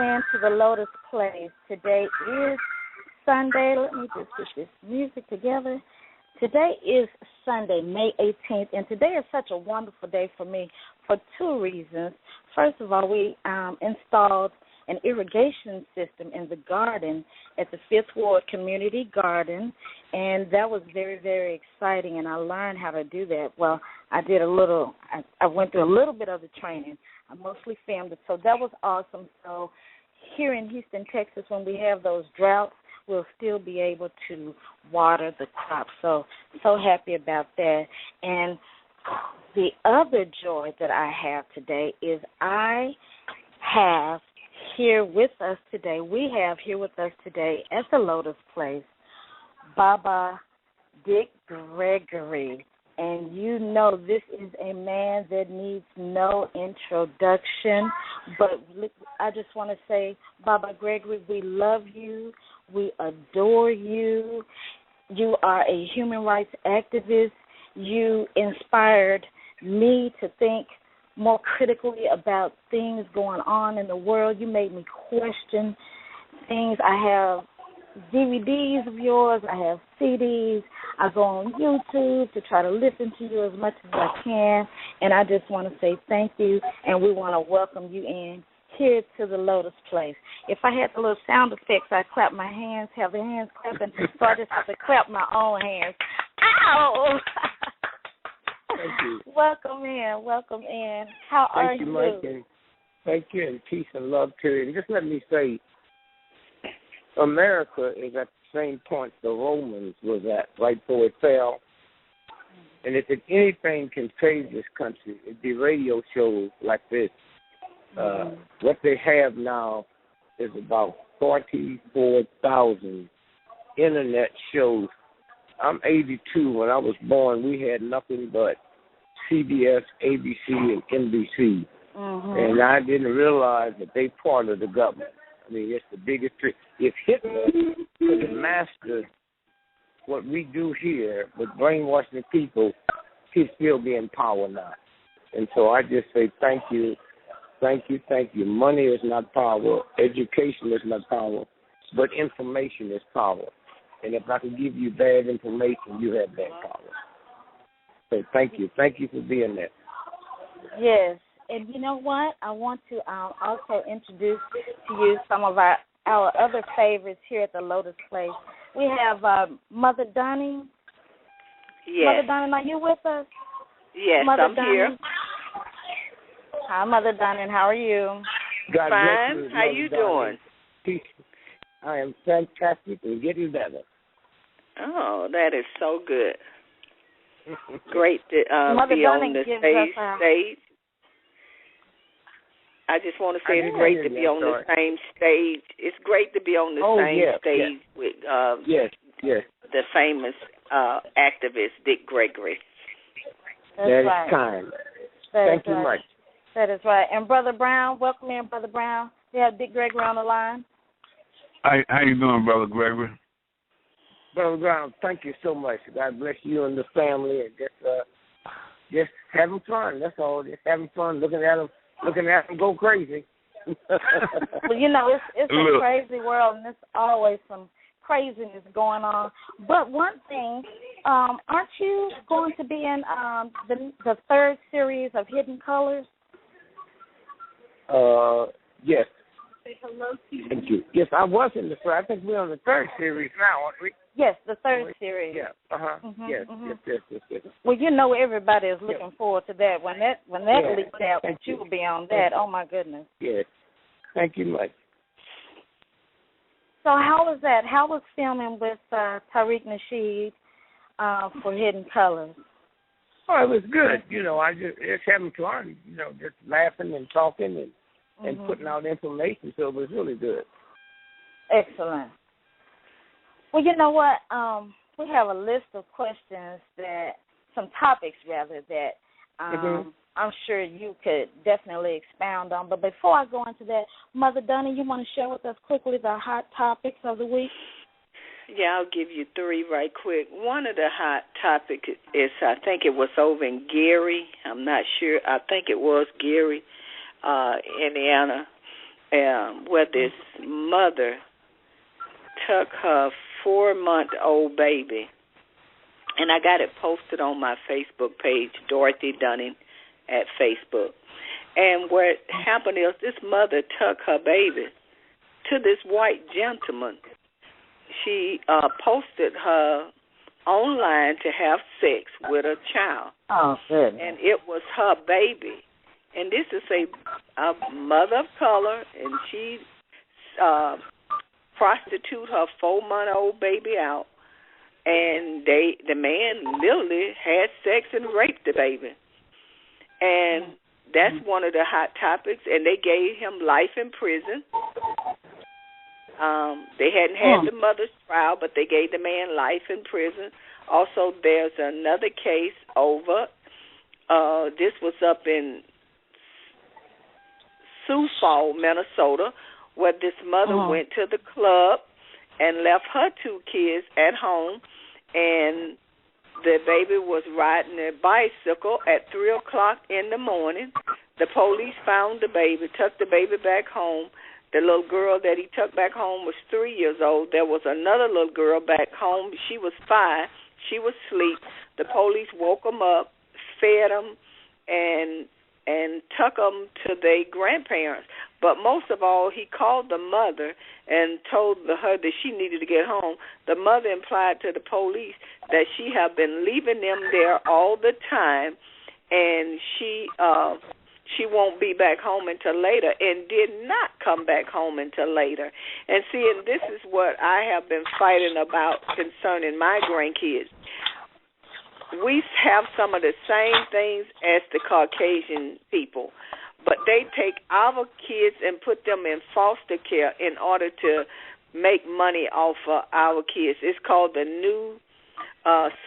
welcome into the Lotus Place. Today is Sunday. Let me just get this music together. Today is Sunday, May 18th, and today is such a wonderful day for me for two reasons. First of all, we installed an irrigation system in the garden at the Fifth Ward Community Garden, and that was very, very exciting, and I learned how to do that. Well, I went through a little bit of the training. I mostly filmed it, so that was awesome. So here in Houston, Texas, when we have those droughts, we'll still be able to water the crops. So happy about that. And the other joy that I have today is we have here with us today at the Lotus Place, Baba Dick Gregory. And you know this is a man that needs no introduction. But I just want to say, Baba Gregory, we love you. We adore you. You are a human rights activist. You inspired me to think more critically about things going on in the world. You made me question things. I have DVDs of yours. I have CDs. I go on YouTube to try to listen to you as much as I can. And I just want to say thank you, and we want to welcome you in here to the Lotus Place. If I had the little sound effects, I'd clap my hands, have the hands clapping, so I just have to clap my own hands. Ow! Thank you. Welcome in. How are you? Thank you, Mike, thank you, and peace and love to you. And just let me say, America is at the same point the Romans was at, right before it fell. And if anything can save this country, it'd be radio shows like this. What they have now is about 44,000 internet shows. I'm 82. When I was born, we had nothing but CBS, ABC, and NBC. And I didn't realize that they part of the government. I mean, it's the biggest trick. If Hitler could have mastered what we do here with brainwashing the people, he'd still be in power now. And so I just say thank you. Thank you, thank you. Money is not power. Education is not power. But information is power. And if I can give you bad information, you have bad power. So thank you. Thank you for being there. Yes. And you know what? I want to also introduce to you some of our other favorites here at the Lotus Place. We have Mother Dunning. Yes. Mother Dunning, are you with us? Yes, Mother I'm Dunning. here. Hi, Mother Dunning. How are you? God Fine. bless you, How you doing? Peace. I am fantastic and getting better. Oh, that is so good. Great to Mother be Dunning on the stage. I just want to say it's great to be on the same stage. It's great to be on the same stage with the famous activist Dick Gregory. That is kind. Thank you much. That is right. And Brother Brown, welcome in, Brother Brown. We have Dick Gregory on the line. How you doing, Brother Gregory? Brother Brown, thank you so much. God bless you and the family, and just having fun. That's all. Just having fun, looking at them go crazy. Well, you know, it's a crazy world, and there's always some craziness going on. But one thing, aren't you going to be in the third series of Hidden Colors? Yes. Say hello to you. Thank you. Yes, I was in the third. I think we're on the third series now, aren't we? Yes, the third series. Yeah. Yes. Well, you know, everybody is looking forward to that. When that leaks out, you will be on that. Oh my goodness. Yes. Thank you much. So how was that? How was filming with Tariq Nasheed for Hidden Colors? Oh, it was good. You know, I just having fun. You know, just laughing and talking and putting out information. So it was really good. Excellent. Well, you know what? We have a list of questions some topics that I'm sure you could definitely expound on. But before I go into that, Mother Dunning, you want to share with us quickly the hot topics of the week? Yeah, I'll give you three right quick. One of the hot topics is, I think it was over in Gary. I'm not sure. I think it was Gary, Indiana. where this mother took her 4-month-old baby, and I got it posted on my Facebook page, Dorothy Dunning at Facebook. And what happened is this mother took her baby to this white gentleman. She posted her online to have sex with a child. Oh, good. And it was her baby. And this is a mother of color, and she prostitute her 4-month-old baby out. And the man literally had sex and raped the baby. And that's one of the hot topics. And they gave him life in prison. They hadn't had the mother's trial, but they gave the man life in prison. Also, there's another case over. This was up in Sioux Falls, Minnesota, where this mother went to the club and left her 2 kids at home, and the baby was riding a bicycle at 3 o'clock in the morning. The police found the baby, took the baby back home. The little girl that he took back home was 3 years old. There was another little girl back home. She was 5. She was asleep. The police woke them up, fed them, and took them to their grandparents. But most of all, he called the mother and told her that she needed to get home. The mother implied to the police that she had been leaving them there all the time, and she won't be back home until later, and did not come back home until later. And see, and this is what I have been fighting about concerning my grandkids. We have some of the same things as the Caucasian people, but they take our kids and put them in foster care in order to make money off of our kids. It's called the new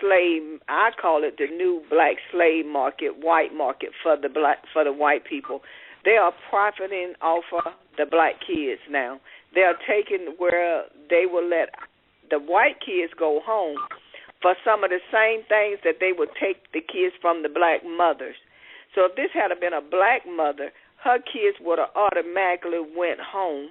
slave. I call it the new black slave market, white market for the white people. They are profiting off of the black kids now. They are taking where they will let the white kids go home for some of the same things that they would take the kids from the black mothers. So if this had been a black mother, her kids would have automatically went home.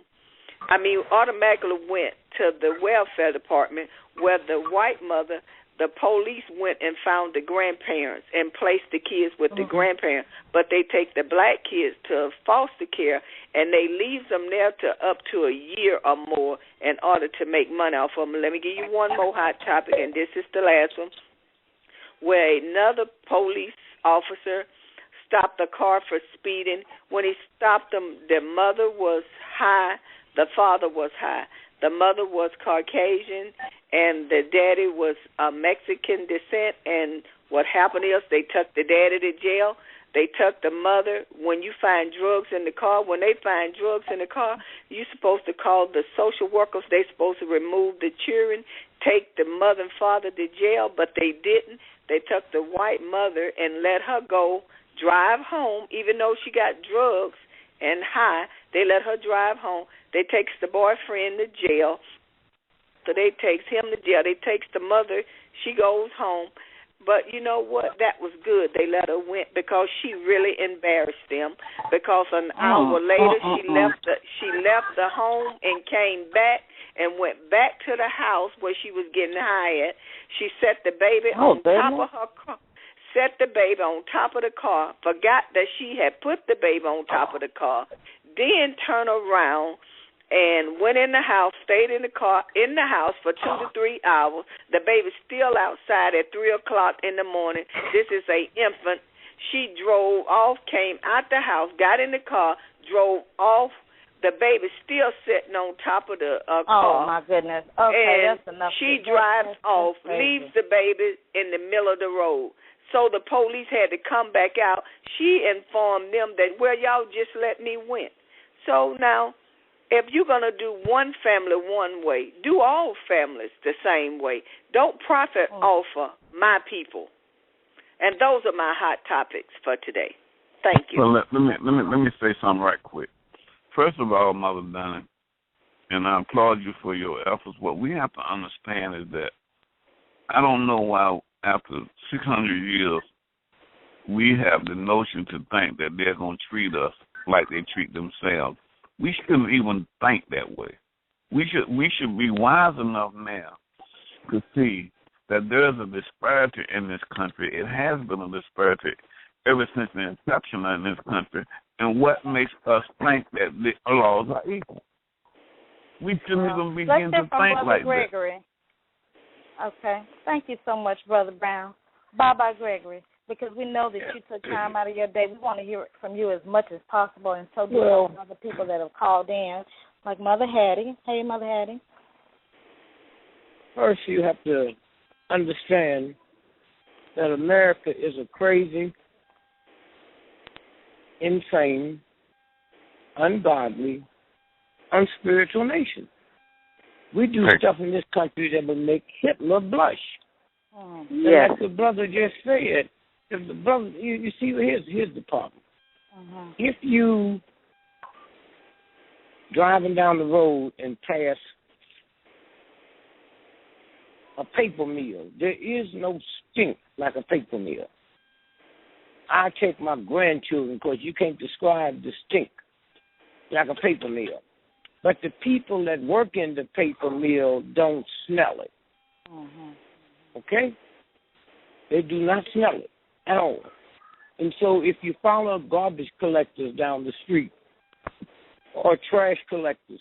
Automatically went to the welfare department, where the white mother, the police went and found the grandparents and placed the kids with the grandparents. But they take the black kids to foster care, and they leave them there to up to a year or more in order to make money off of them. Let me give you one more hot topic, and this is the last one, where another police officer stopped a car for speeding. When he stopped them, the mother was high, the father was high. The mother was Caucasian, and the daddy was Mexican descent. And what happened is they took the daddy to jail. They took the mother. When you find drugs in the car, when they find drugs in the car, you're supposed to call the social workers. They're supposed to remove the children, take the mother and father to jail, but they didn't. They took the white mother and let her go drive home, even though she got drugs and high. They let her drive home. They takes the boyfriend to jail. So they takes him to jail. They takes the mother. She goes home. But you know what? That was good. They let her went because she really embarrassed them. Because an hour later, she left the home and came back and went back to the house where she was getting high at. She set the baby on top of her car. Set the baby on top of the car. Forgot that she had put the baby on top of the car. Then turned around and went in the house, stayed in the house for 2 to 3 hours. The baby's still outside at 3 o'clock in the morning. This is an infant. She drove off, came out the house, got in the car, drove off. The baby's still sitting on top of the car. Oh, my goodness. Okay, and that's enough. She drives off, leaves the baby in the middle of the road. So the police had to come back out. She informed them that, well, y'all just let me win. So now, if you're going to do one family one way, do all families the same way. Don't profit off of my people. And those are my hot topics for today. Thank you. Well, let me say something right quick. First of all, Mother Dunning, and I applaud you for your efforts. What we have to understand is that I don't know why after 600 years we have the notion to think that they're going to treat us like they treat themselves. We shouldn't even think that way. We should be wise enough now to see that there's a disparity in this country. It has been a disparity ever since the inception in this country. And what makes us think that the laws are equal? We shouldn't even begin to think like Gregory. That. Okay. Thank you so much, Brother Brown. Bye-bye, Gregory, because we know that you took time out of your day. We want to hear from you as much as possible, and so do other people that have called in, like Mother Hattie. Hey, Mother Hattie. First, you have to understand that America is a crazy, insane, ungodly, unspiritual nation. We do stuff in this country that would make Hitler blush. Yes. Like the brother just said, if the brother, you see, here's the problem. If you driving down the road and pass a paper mill, there is no stink like a paper mill. I take my grandchildren because you can't describe the stink like a paper mill. But the people that work in the paper mill don't smell it. Okay? They do not smell it at all. And so if you follow garbage collectors down the street or trash collectors,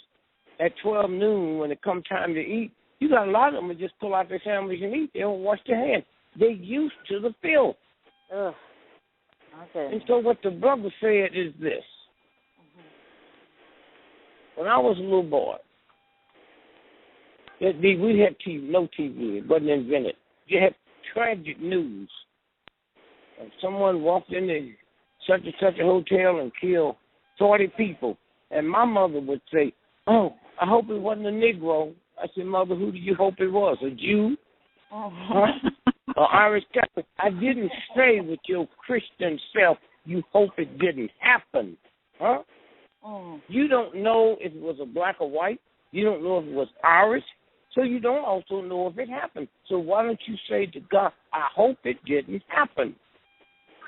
at 12 noon when it comes time to eat, you got a lot of them that just pull out their sandwich and eat. They don't wash their hands. They're used to the filth. Ugh. Okay. And so what the brother said is this. When I was a little boy, we had TV, no TV. It wasn't invented. You had tragic news. Someone walked into such and such a hotel and killed 40 people. And my mother would say, oh, I hope it wasn't a Negro. I said, Mother, who do you hope it was? A Jew? Huh? Or Irish Catholic? I didn't say with your Christian self, you hope it didn't happen. Huh? You don't know if it was a black or white. You don't know if it was Irish. So you don't also know if it happened. So why don't you say to God, I hope it didn't happen?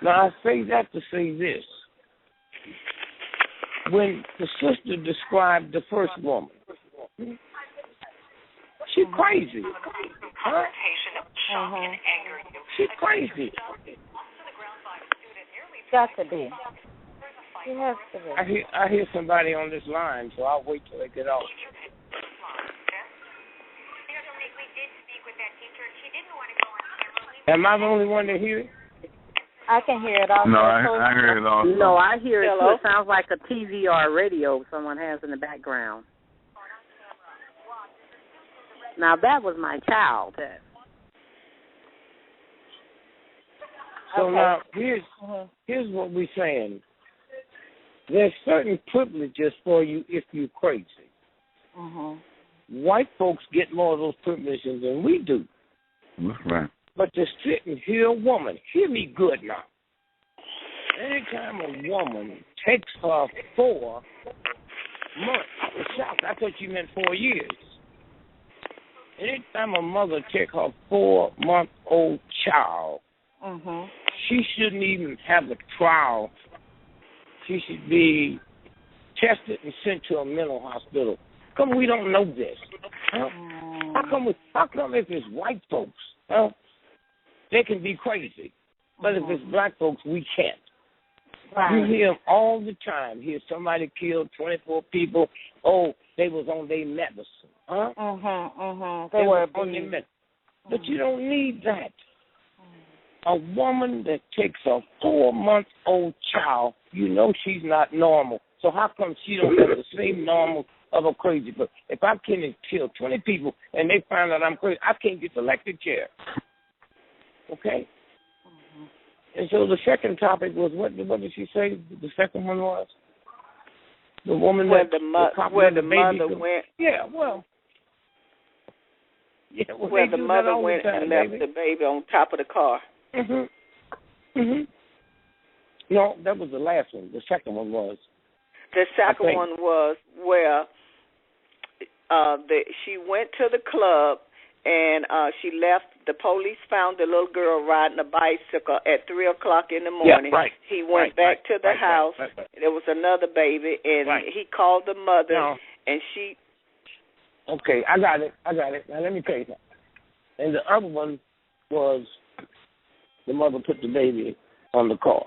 Now, I say that to say this. When the sister described the first woman, she's crazy. Huh? She's crazy. Got to be. She has to be. I hear somebody on this line, so I'll wait till they get off. Am I the only one to hear it? I can hear it all. No, I hear it all. No, I hear it too. It sounds like a TV or a radio someone has in the background. Now, that was my child. So now, here's what we're saying. There's certain privileges for you if you're crazy. White folks get more of those privileges than we do. That's right. But to sit and hear a woman, hear me good now. Anytime a woman takes her 4 months, I was shocked. I thought you meant 4 years. Anytime a mother takes her 4-month-old child, she shouldn't even have a trial. She should be tested and sent to a mental hospital. How come we don't know this? Huh? How come if it's white folks, they can be crazy, but if it's black folks, we can't. Right. You hear them all the time. Hear somebody killed 24 people. Oh, they was on their medicine. Huh? They were on their medicine. But you don't need that. A woman that takes a 4-month-old child, you know she's not normal. So how come she don't have the same normal of a crazy person? If I can kill 20 people and they find out I'm crazy, I can't get the electric chair. Okay? And so the second topic was, what did she say the second one was? The woman where that the mother went. Yeah, well. Yeah, well, where the mother went and left the baby on top of the car. No, that was the last one. The second one was. The second one was where she went to the club and she left. The police found the little girl riding a bicycle at 3 o'clock in the morning. Yeah, right. He went back to the house. Right. There was another baby, and he called the mother, and she... Okay, I got it. Now, let me tell you something. And the other one was the mother put the baby on the car.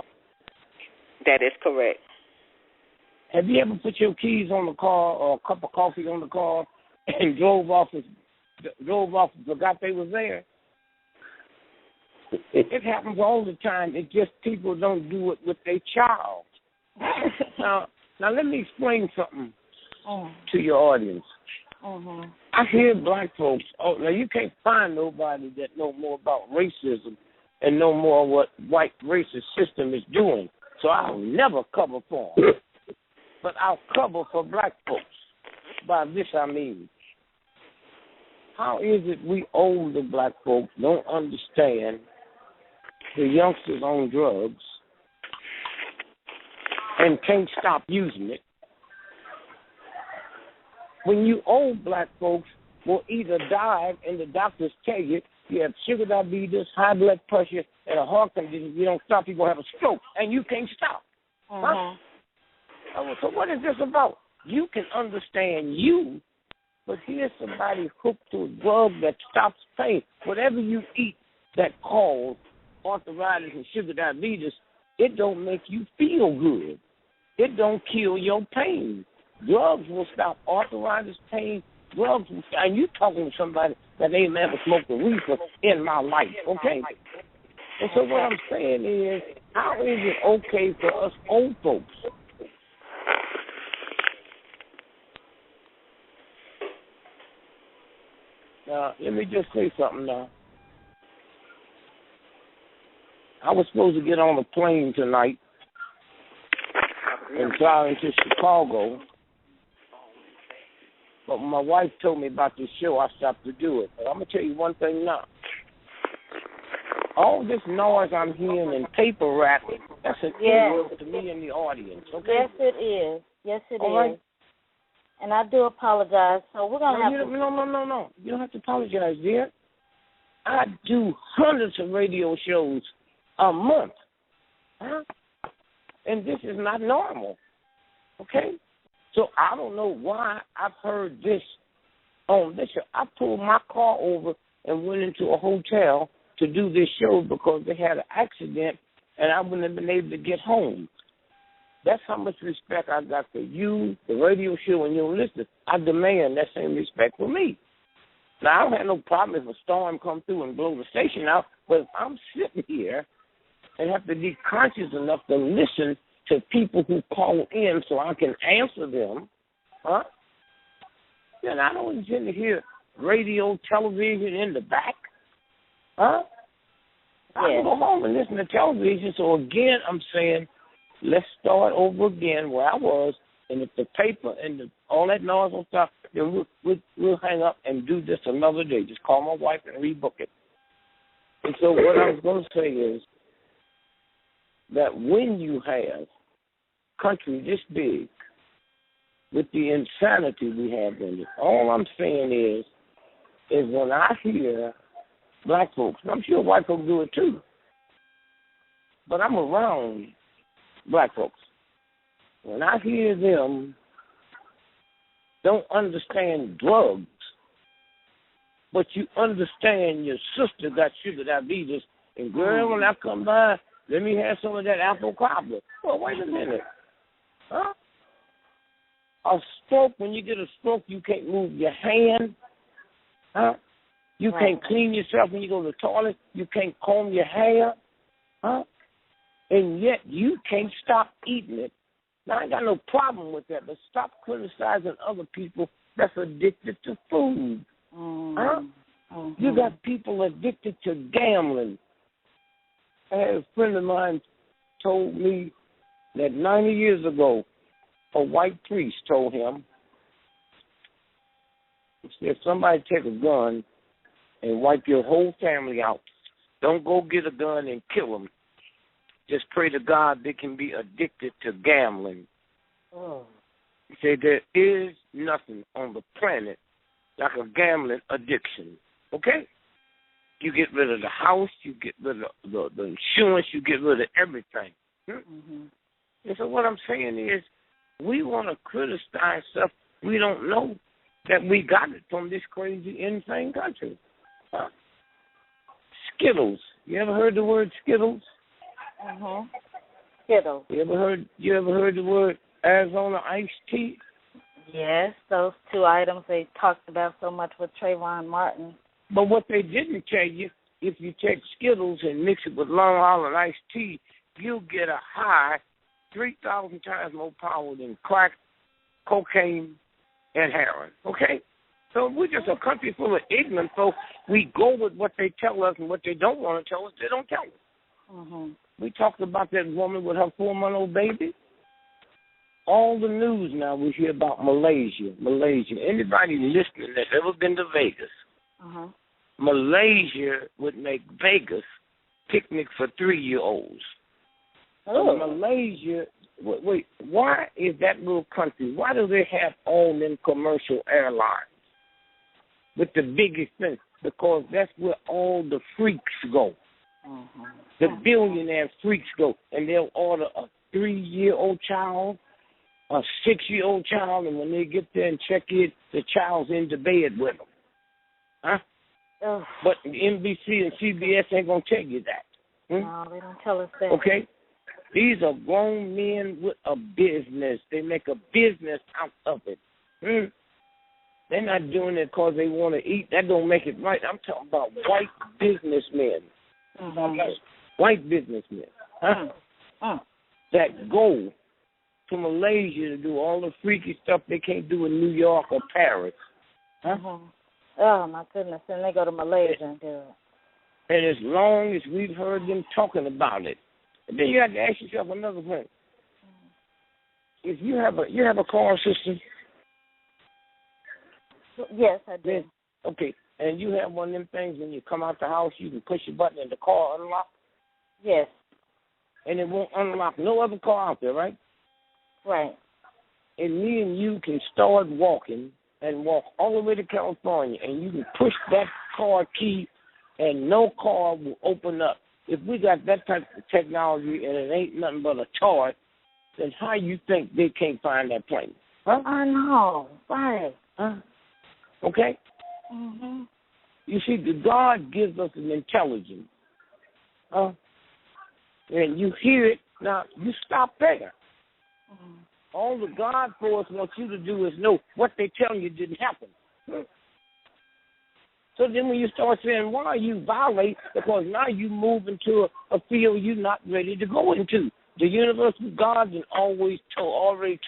That is correct. Have you ever put your keys on the car or a cup of coffee on the car and drove off and forgot they was there? It happens all the time. It's just people don't do it with their child. Now let me explain something to your audience. I hear black folks. Oh, now you can't find nobody that know more about racism and know more what white racist system is doing. So I'll never cover for them. But I'll cover for black folks. By this I mean, how is it we older black folks don't understand the youngsters on drugs and can't stop using it, when you old black folks will either die and the doctors tell you have sugar diabetes, high blood pressure, and a heart condition. If you don't stop, you're going to have a stroke, and you can't stop. Huh? So what is this about? You can understand you, but here's somebody hooked to a drug that stops pain. Whatever you eat that causes arthritis and sugar diabetes, it don't make you feel good. It don't kill your pain. Drugs will stop arthritis, pain. Drugs will stop. And you talking to somebody that ain't never smoked a reefer in my life, okay? And so what I'm saying is, how is it okay for us old folks now, let me just say something now. I was supposed to get on a plane tonight and fly into Chicago, but my wife told me about this show. I stopped to do it. But I'm going to tell you one thing now. All this noise I'm hearing and paper rapping, that's an inroad to me and the audience, okay? Yes, it is. Yes, it all is. Right. And I do apologize. So we're going to have to... No. You don't have to apologize, dear. I do hundreds of radio shows a month. Huh? And this is not normal, okay? So I don't know why I've heard this on this show. I pulled my car over and went into a hotel to do this show because they had an accident and I wouldn't have been able to get home. That's how much respect I got for you, the radio show, and your listeners. I demand that same respect for me. Now, I don't have no problem if a storm comes through and blow the station out, but if I'm sitting here and have to be conscious enough to listen to people who call in so I can answer them, then I don't intend to hear radio, television in the back. I can go home and listen to television. So, again, I'm saying, let's start over again where I was, and if the paper and all that noise will stop, then we'll hang up and do this another day. Just call my wife and rebook it. And so what I was going to say is that when you have country this big with the insanity we have in it, all I'm saying is when I hear black folks, and I'm sure white folks do it too, but I'm around black folks. When I hear them don't understand drugs, but you understand your sister got sugar diabetes, and girl, when I come by, let me have some of that apple cobbler. Well, wait a minute. Huh? A stroke, when you get a stroke, you can't move your hand. Huh? You can't clean yourself when you go to the toilet. You can't comb your hair. Huh? And yet you can't stop eating it. Now, I ain't got no problem with that, but stop criticizing other people that's addicted to food. Huh? You got people addicted to gambling. I had a friend of mine told me that 90 years ago, a white priest told him, if somebody take a gun and wipe your whole family out, don't go get a gun and kill them. Just pray to God they can be addicted to gambling. He said there is nothing on the planet like a gambling addiction. Okay? You get rid of the house, you get rid of the insurance, you get rid of everything. And so what I'm saying is, we want to criticize stuff we don't know that we got it from this crazy, insane country. Skittles. You ever heard the word Skittles? Skittles. You ever heard the word Arizona iced tea? Yes, those two items they talked about so much with Trayvon Martin. But what they didn't tell you, if you take Skittles and mix it with Long Island iced tea, you'll get a high 3,000 times more power than crack, cocaine, and heroin. Okay? So we're just a country full of ignorant folks. We go with what they tell us, and what they don't want to tell us, they don't tell us. We talked about that woman with her 4-month-old baby. All the news now we hear about Malaysia. Anybody listening that's ever been to Vegas, Malaysia would make Vegas picnic for 3-year-olds. So Malaysia, wait, why is that little country, why do they have all them commercial airlines with the biggest thing? Because that's where all the freaks go. The billionaire freaks go, and they'll order a 3-year-old child, a 6-year-old child, and when they get there and check it, the child's in the bed with them. But NBC and CBS ain't going to tell you that. No, they don't tell us that. Okay? These are grown men with a business. They make a business out of it. They're not doing it because they want to eat. That don't make it right. I'm talking about white businessmen. White businessmen that go to Malaysia to do all the freaky stuff they can't do in New York or Paris. Oh, my goodness. And they go to Malaysia and do it. And as long as we've heard them talking about it, and then you have to ask yourself another thing. If you have a car system. Yes, I do. Okay, and you have one of them things when you come out the house, you can push a button and the car unlock? Yes. And it won't unlock no other car out there, right? Right. And me and you can start walking and walk all the way to California, and you can push that car key and no car will open up. If we got that type of technology and it ain't nothing but a toy, then how you think they can't find that plane? I know. Right. Okay? You see, the God gives us an intelligence. And you hear it, now you stop there. All the God force wants you to do is know what they tell you didn't happen. So then when you start saying, why you violate, because now you move into a field you're not ready to go into. The universal God has already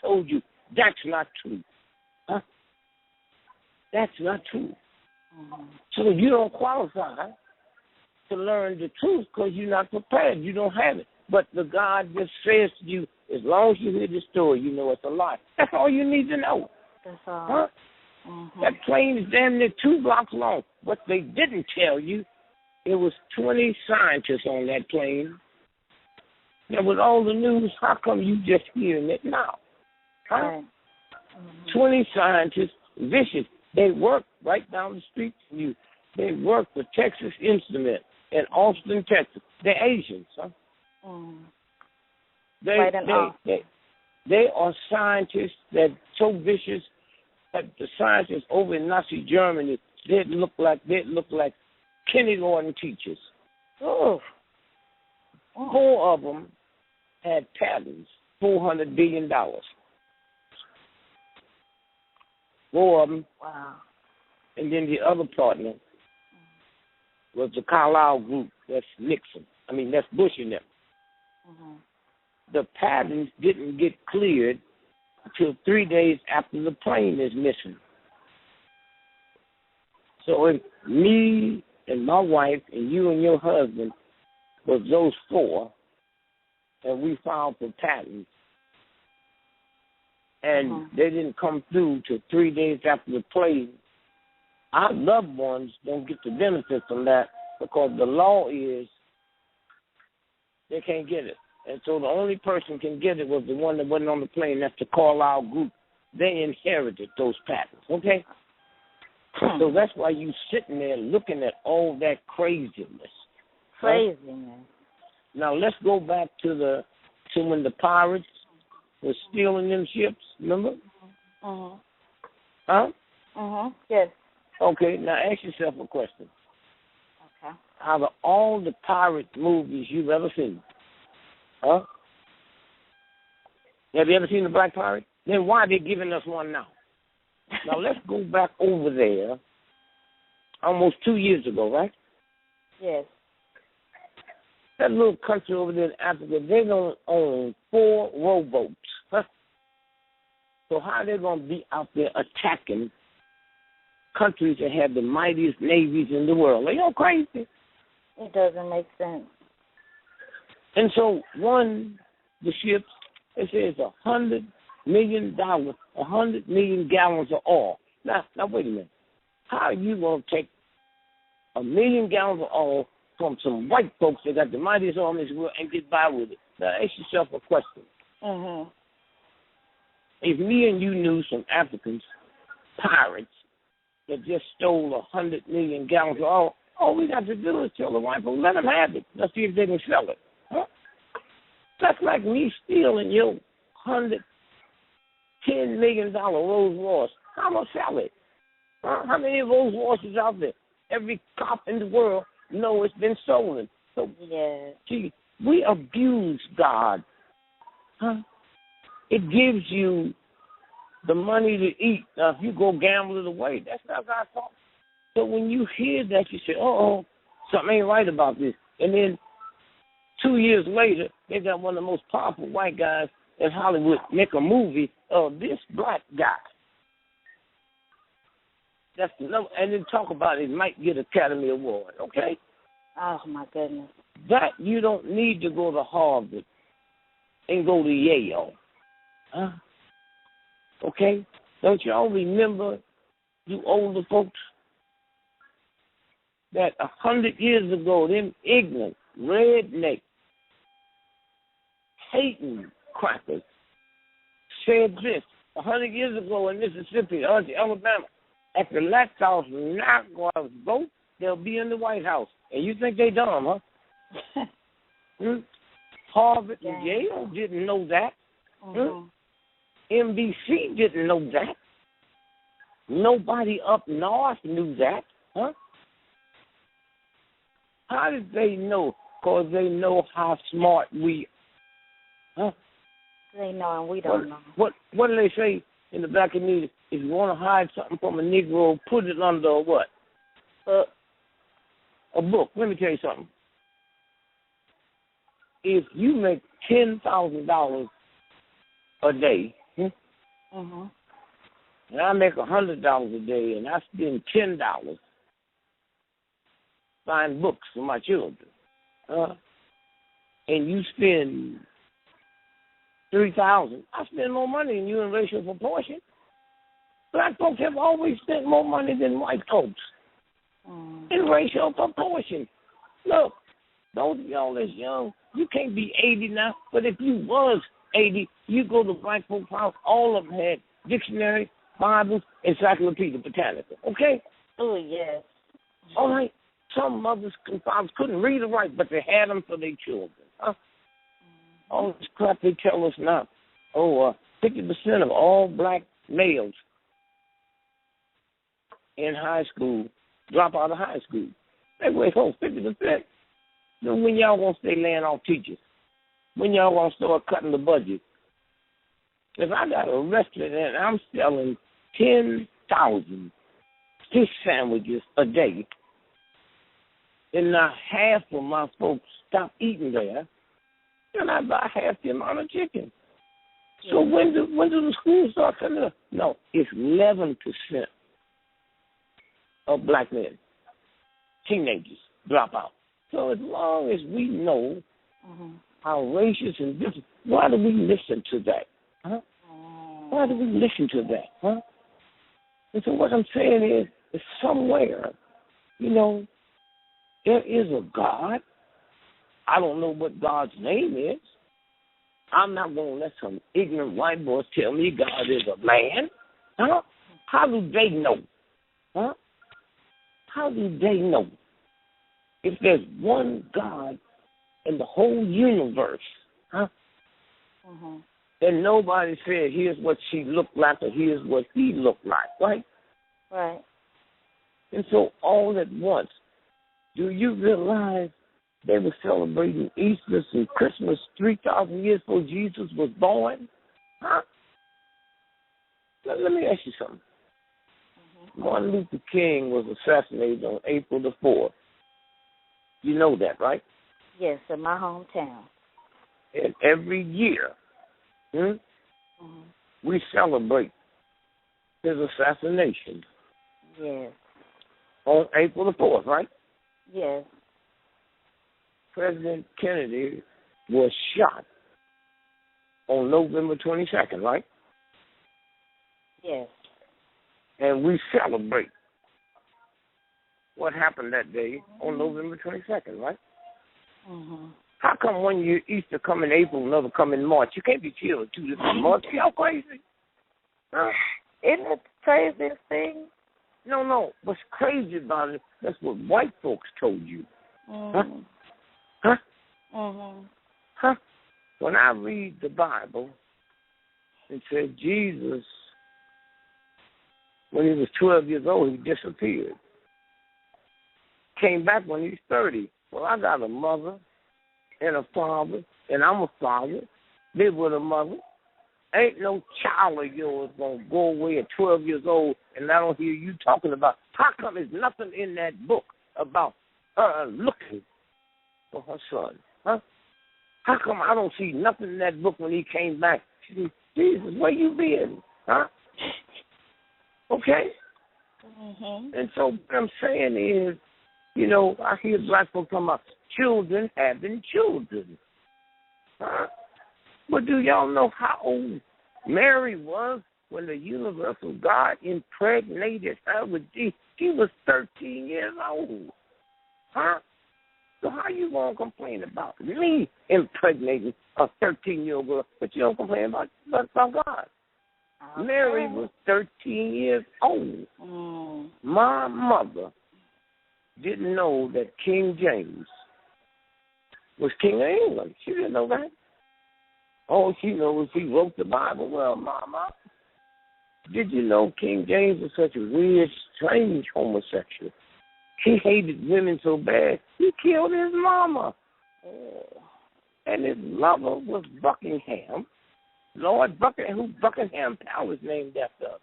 told you that's not true. That's not true. So you don't qualify to learn the truth because you're not prepared. You don't have it. But the God just says to you, as long as you hear the story, you know it's a lie. That's all you need to know. That's all. That plane is damn near 2 blocks long. What they didn't tell you, it was 20 scientists on that plane. Now, with all the news, how come you just hearing it now? Right. 20 scientists, vicious. They work right down the street from you. They work for Texas Instruments in Austin, Texas. They're Asians, huh? They are scientists that so vicious that the scientists over in Nazi Germany, they'd look like kindergarten teachers. 4 of them had patents, $400 billion. 4 of them. Wow. And then the other partner was the Carlyle Group. That's Nixon. That's Bush and them. The patents didn't get cleared until 3 days after the plane is missing. So if me and my wife and you and your husband was those 4, and we filed for patents, and they didn't come through till 3 days after the plane, our loved ones don't get the benefit from that because the law is they can't get it. And so the only person can get it was the one that wasn't on the plane. That's the Carlyle Group. They inherited those patents, okay? So that's why you sitting there looking at all that craziness. Craziness. Now let's go back to when the pirates were stealing them ships. Remember? Huh? Yes. Okay. Now ask yourself a question. Okay. Out of all the pirate movies you've ever seen, huh? Have you ever seen The Black Pirate? Then why are they giving us one now? Now let's go back over there. Almost 2 years ago, right? Yes. That little country over there in Africa, they don't own 4 rowboats. Huh? So how are they going to be out there attacking countries that have the mightiest navies in the world? Are you crazy? It doesn't make sense. And so the ships, it says $100 million, 100 million gallons of oil. Now wait a minute. How are you going to take 1 million gallons of oil from some white folks that got the mightiest oil in this world and get by with it? Now ask yourself a question. If me and you knew some Africans, pirates, that just stole 100 million gallons of oil, all we got to do is tell the white folks, let them have it. Let's see if they can sell it. Huh? That's like me stealing your $10 million Rolls Royce. I'm going to sell it. How many of those Royces out there? Every cop in the world know it's been stolen. So, see, we abuse God. Huh? It gives you the money to eat. Now, if you go gamble it away, that's not God's fault. So when you hear that, you say, something ain't right about this. And then 2 years later, they got one of the most powerful white guys in Hollywood make a movie of this black guy. That's the number, and then talk about it might get Academy Award, okay? Oh, my goodness. That you don't need to go to Harvard and go to Yale. Huh? Okay? Don't y'all remember, you older folks, that 100 years ago, them ignorant, redneck, hating crackers said this 100 years ago in Mississippi, Alabama, if the Latinos not going to vote, they'll be in the White House. And you think they dumb, huh? Harvard and Yale didn't know that. NBC didn't know that. Nobody up north knew that, huh? How did they know? Because they know how smart we are. Huh? They know and we don't know. What do they say in the back of me? If you want to hide something from a Negro, put it under a what? A book. Let me tell you something. If you make $10,000 a day, and I make $100 a day, and I spend $10 buying books for my children, and you spend $3,000, I spend more money than you in racial proportion. Black folks have always spent more money than white folks in racial proportion. Look, those of y'all that's young, you can't be 80 now, but if you was 80, you go to black folks' house, all of them had dictionary, Bibles, Encyclopedia Britannica, okay? Oh, yes. All right. Some mothers and fathers couldn't read or write, but they had them for their children. Huh? All this crap they tell us now. 50% of all black males in high school drop out of high school. Hey, wait, 50%. Then when y'all gonna stay laying off teachers? When y'all gonna start cutting the budget? If I got a restaurant and I'm selling 10,000 fish sandwiches a day, and now half of my folks stop eating there, then I buy half the amount of chicken. So when do the schools start coming up? No, it's 11% of black men, teenagers, drop out. So as long as we know how racist and different, why do we listen to that? Huh? Why do we listen to that? Huh? And so what I'm saying is somewhere, there is a God. I don't know what God's name is. I'm not going to let some ignorant white boys tell me God is a man. Huh? How do they know? Huh? how do they know if there's one God in the whole universe, then nobody said, here's what she looked like or here's what he looked like, right? Right. And so all at once, do you realize they were celebrating Easter and Christmas 3,000 years before Jesus was born? Let me ask you something. Martin Luther King was assassinated on April the 4th. You know that, right? Yes, in my hometown. And every year, we celebrate his assassination. Yes. On April the 4th, right? Yes. President Kennedy was shot on November 22nd, right? Yes. And we celebrate what happened that day on November 22nd, right? How come one year Easter come in April, another come in March? You can't be killed 2 different months. Y'all crazy? Huh? Isn't it the craziest thing? No. What's crazy about it, that's what white folks told you. When I read the Bible, it says Jesus, when he was 12 years old, he disappeared. Came back when he was 30. Well, I got a mother and a father, and I'm a father. Live with a mother. Ain't no child of yours going to go away at 12 years old and I don't hear you talking about. How come there's nothing in that book about her looking for her son? How come I don't see nothing in that book when he came back? She said, Jesus, where you been? Okay? And so what I'm saying is, I hear black folks talking about children having children. But do y'all know how old Mary was when the universal God impregnated her with Jesus? She was 13 years old. So how you going to complain about me impregnating a 13-year-old girl, but you don't complain about God? Okay. Mary was 13 years old. My mother didn't know that King James was King of England. She didn't know that. All she knows he wrote the Bible. Well, Mama, did you know King James was such a weird, strange homosexual? He hated women so bad, he killed his mama. And his lover was Buckingham. Lord Buckingham, who Buckingham Palace named after,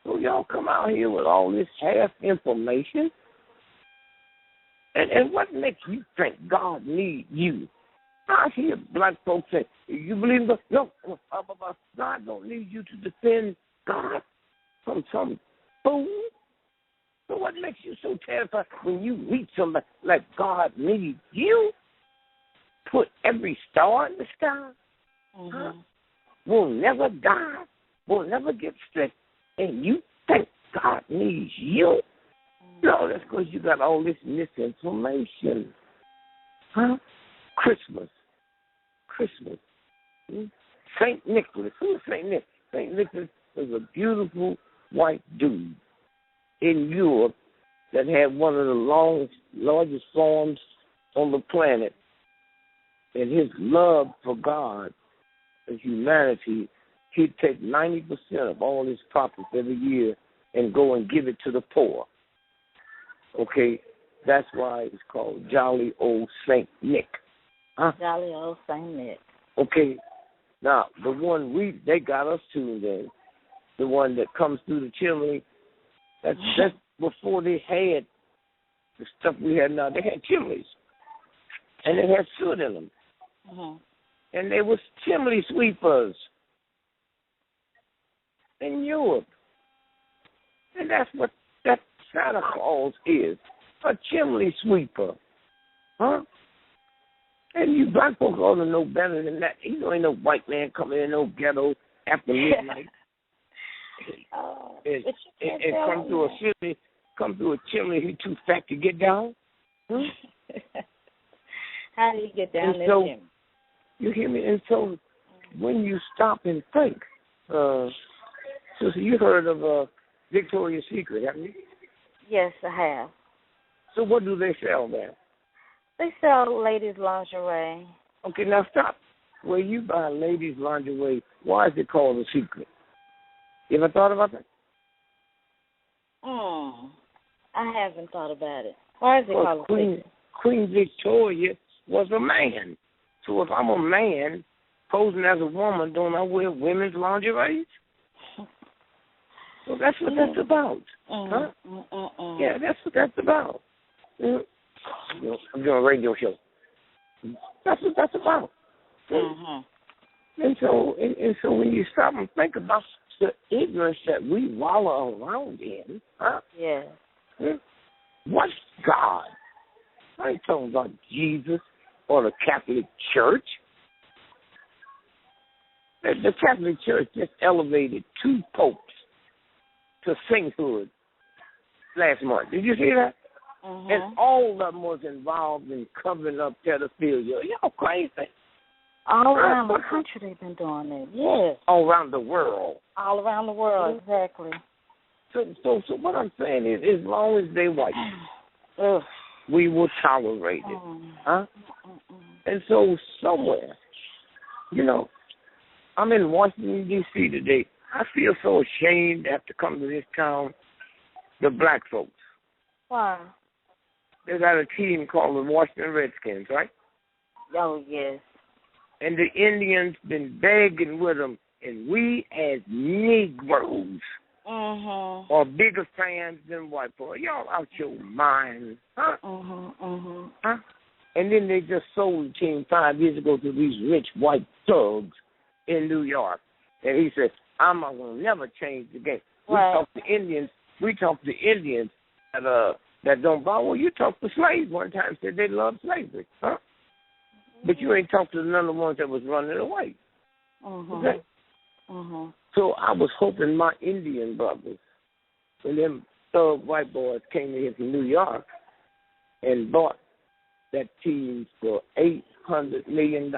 So y'all come out here with all this half information. And what makes you think God needs you? I hear black folks say, you believe in God? No, God don't need you to defend God from some fool. So what makes you so terrified when you meet somebody like God needs you? Put every star in the sky. Will never die. Will never get sick. And you think God needs you? No, that's because you got all this misinformation. Christmas. St. Nicholas. Who is St. Nicholas? St. Nicholas was a beautiful white dude in Europe that had one of the largest farms on the planet. And his love for God and humanity, he'd take 90% of all his profits every year and go and give it to the poor. Okay, that's why it's called Jolly Old St. Nick. Jolly Old St. Nick. Okay, now the one they got us tuned in, the one that comes through the chimney, that's before they had the stuff we had now. They had chimneys, and they had soot in them. And they was chimney sweepers in Europe. And that's what that Santa Claus is, a chimney sweeper. And you black folks ought to know better than that. Ain't no white man coming in no ghetto after midnight and come through a chimney, he too fat to get down. How do you get down this chimney? You hear me? And so when you stop and think, so you heard of Victoria's Secret, haven't you? Yes, I have. So what do they sell there? They sell ladies' lingerie. Okay, now stop. Where you buy ladies' lingerie, why is it called a secret? You ever thought about that? I haven't thought about it. Why is it called a secret? Queen Victoria was a man. So if I'm a man posing as a woman, don't I wear women's lingerie? Well, that's what that's about. Huh? Yeah, that's what that's about. I'm doing a radio show. That's what that's about. And so when you stop and think about the ignorance that we wallow around in, huh? Yeah. What's God? I ain't talking about Jesus or the Catholic Church. The Catholic Church just elevated 2 popes to sainthood last month. Did you see that? And all of them was involved in covering up pedophilia. Y'all crazy. All around the country they've been doing it. Yes. All around the world. All around the world, exactly. So what I'm saying is, as long as they white, we will tolerate it. Huh? And so somewhere, I'm in Washington, D.C. today. I feel so ashamed to have to come to this town, the black folks. Why? They got a team called the Washington Redskins, right? Oh, yes. And the Indians been begging with them, and we as Negroes are bigger fans than white boys. Y'all out your mind, huh? Huh? And then they just sold the team 5 years ago to these rich white thugs in New York. And he said, I'm not going to never change the game. Right. We talk to Indians that don't buy. Well, you talked to slaves one time, said they love slavery, huh? But you ain't talked to none of the ones that was running away. Okay? So I was hoping my Indian brothers, when them thug white boys came in here from New York and bought that team for $800 million.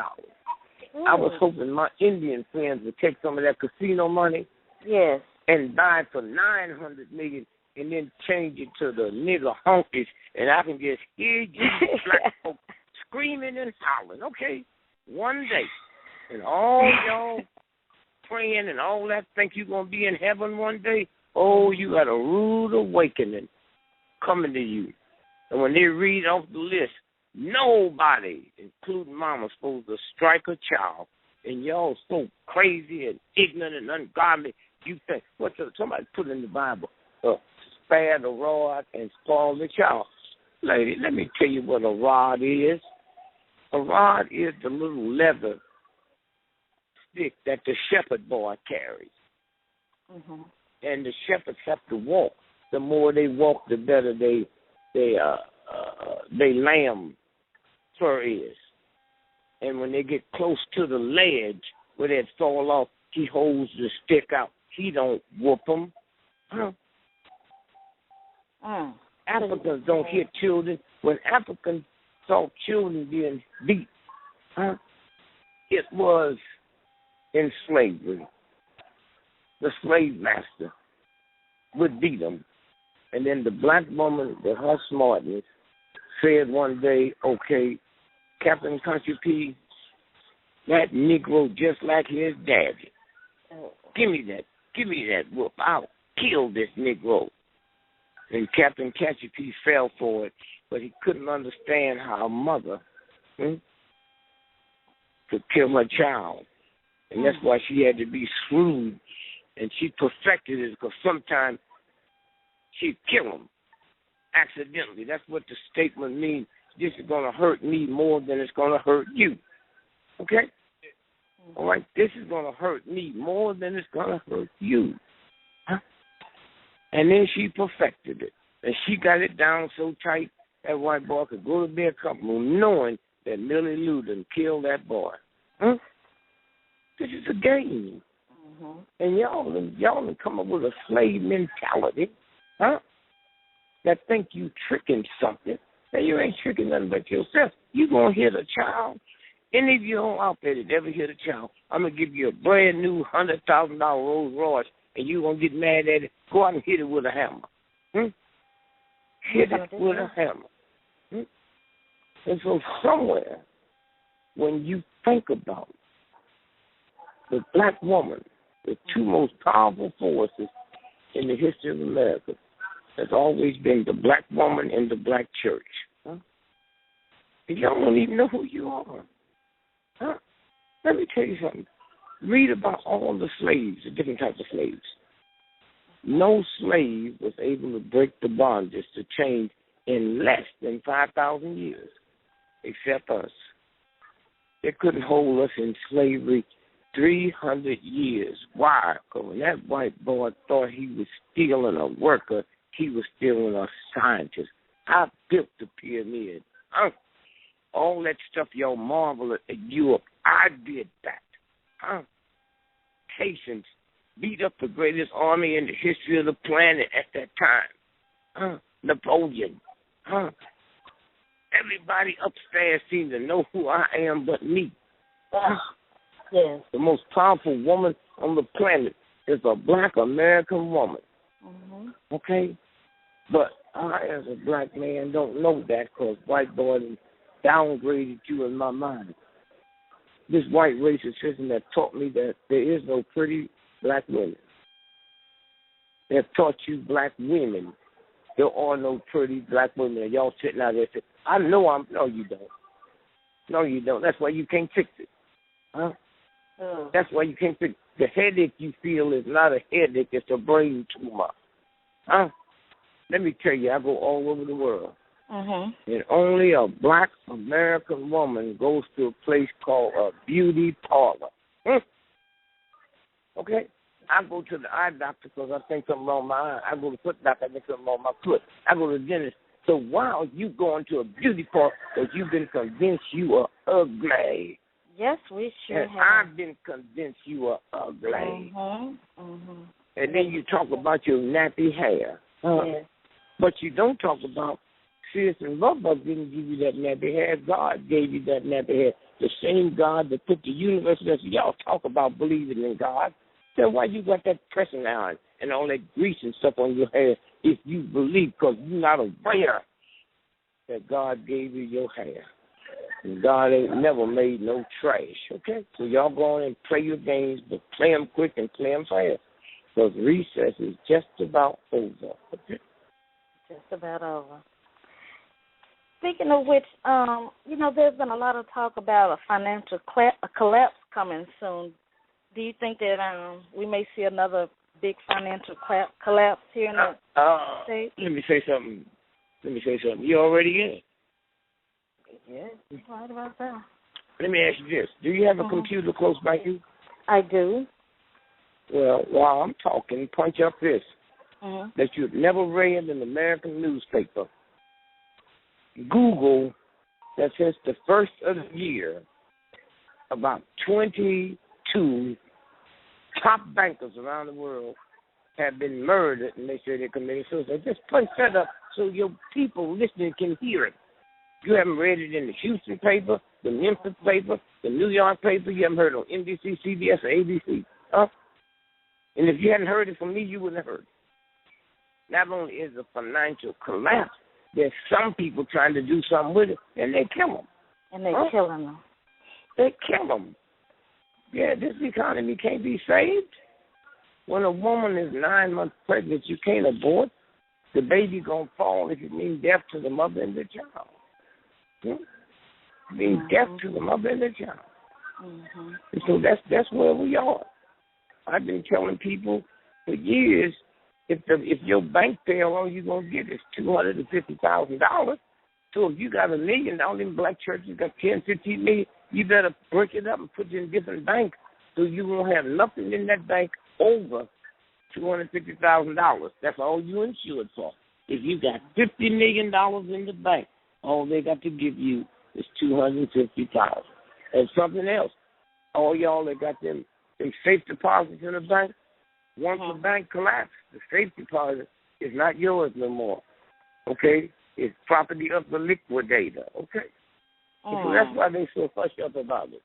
I was hoping my Indian friends would take some of that casino money, yes, and buy it for $900 million, and then change it to the nigger honkies, and I can just hear you black folks screaming and hollering. Okay, one day, and all y'all praying and all that, think you're gonna be in heaven one day. Oh, you got a rude awakening coming to you, and when they read off the list, nobody, including mama, supposed to strike a child, and y'all so crazy and ignorant and ungodly. You think somebody put in the Bible, spare the rod and spoil the child. Lady, let me tell you what a rod is. A rod is the little leather stick that the shepherd boy carries. And the shepherds have to walk. The more they walk, the better they lamb fur is. And when they get close to the ledge where they fall off, he holds the stick out. He don't whoop them. Africans don't hit children. When Africans saw children being beat, it was in slavery. The slave master would beat them. And then the black woman, with her smartness, said one day, okay, Captain Country P, that Negro just like his daddy. Give me that whoop. I'll kill this Negro. And Captain Country P fell for it, but he couldn't understand how a mother could kill her child. And that's why she had to be shrewd. And she perfected it because sometimes she'd kill him accidentally. That's what the statement means. This is going to hurt me more than it's going to hurt you. Okay? All right? This is going to hurt me more than it's going to hurt you. Huh? And then she perfected it. And she got it down so tight that white boy could go to bed comfortable knowing that Millie Lou done killed that boy. Huh? This is a game. And y'all done come up with a slave mentality, huh? That think you tricking something. And you ain't tricking nothing but yourself. You gonna hit a child. Any of you on out there that ever hit a child, I'm gonna give you a brand new $100,000 Rolls Royce, and you gonna get mad at it. Go out and hit it with a hammer. hit it with a hammer. And so somewhere, when you think about the black woman, the two most powerful forces in the history of America, has always been the black woman and the black church. Y'all don't even know who you are. Let me tell you something. Read about all the slaves, the different types of slaves. No slave was able to break the bondage to change in less than 5,000 years, except us. They couldn't hold us in slavery 300 years. Why? Because when that white boy thought he was stealing a worker, he was stealing a scientist. I built the pyramid. All that stuff y'all marvel at Europe, I did that. Haitians beat up the greatest army in the history of the planet at that time. Napoleon. Everybody upstairs seems to know who I am but me. Yes. The most powerful woman on the planet is a black American woman. Okay? But I, as a black man, don't know that because white boy downgraded you in my mind. This white racist system that taught me that there is no pretty black women. They have taught you black women. There are no pretty black women. And y'all sitting out there saying, I know I'm... No, you don't. No, you don't. That's why you can't fix it. That's why you can't fix it. The headache you feel is not a headache. It's a brain tumor. Let me tell you, I go all over the world. And only a black American woman goes to a place called a beauty parlor. Okay? I go to the eye doctor because I think something wrong with my eye. I go to the foot doctor, I think something wrong with my foot. I go to the dentist. So why are you going to a beauty parlor because you've been convinced you are ugly? Yes, we sure and have. I've been convinced you are ugly. And then you talk about your nappy hair. Yes. But you don't talk about Sis and Bubba didn't give you that nappy hair. God gave you that nappy hair. The same God that put the universe there. So y'all talk about believing in God. Then why you got that pressing iron and all that grease and stuff on your hair if you believe? Because you're not aware that God gave you your hair. And God ain't never made no trash, okay? So y'all go on and play your games, but play them quick and play them fast. Because recess is just about over, okay? Just about over. Speaking of which, there's been a lot of talk about a financial collapse coming soon. Do you think that we may see another big financial collapse here in the States? Let me say something. You're already in it. Yes, you're right about that. Let me ask you this. Do you have a computer close by you? I do. Well, while I'm talking, punch up this. That you've never read in an American newspaper. Google that since the first of the year, about 22 top bankers around the world have been murdered, and they say they committed suicide. Just punch that up so your people listening can hear it. You haven't read it in the Houston paper, the Memphis paper, the New York paper. You haven't heard it on NBC, CBS, or ABC. And if you hadn't heard it from me, you wouldn't have heard it. Not only is it a financial collapse, there's some people trying to do something with it, and they kill them. And they're killing them. They kill them. Yeah, this economy can't be saved. When a woman is 9 months pregnant, you can't abort. The baby going to fall if it means death to the mother and the child. It means death to the mother and the child. And so that's where we are. I've been telling people for years, if your bank fail, all you're going to get is $250,000. So if you got $1 million, all them black churches got 10, 15 million, you better break it up and put it in different banks so you won't have nothing in that bank over $250,000. That's all you insured for. If you got $50 million in the bank, all they got to give you is $250,000. And something else, all y'all that got them safe deposits in the bank, once the bank collapses, the safe deposit is not yours no more. Okay? It's property of the liquidator. Okay? So that's why they so hush up about it.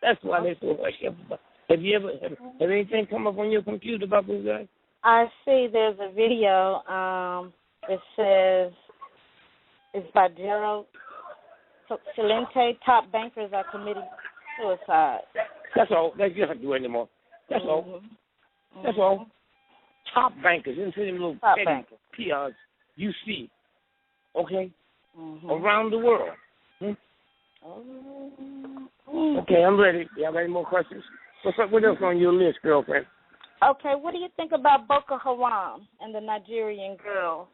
That's why they so hush up about it. Have you ever have anything come up on your computer about this guy? I see there's a video It says it's by Gerald Celente. Top bankers are committing suicide. That's all. They just have to do it anymore. That's all. That's all. Top bankers, into them little Top petty bankers. PRs you see, okay, around the world. Okay, I'm ready. You have any more questions? What's up? What else on your list, girlfriend? Okay, what do you think about Boko Haram and the Nigerian girls?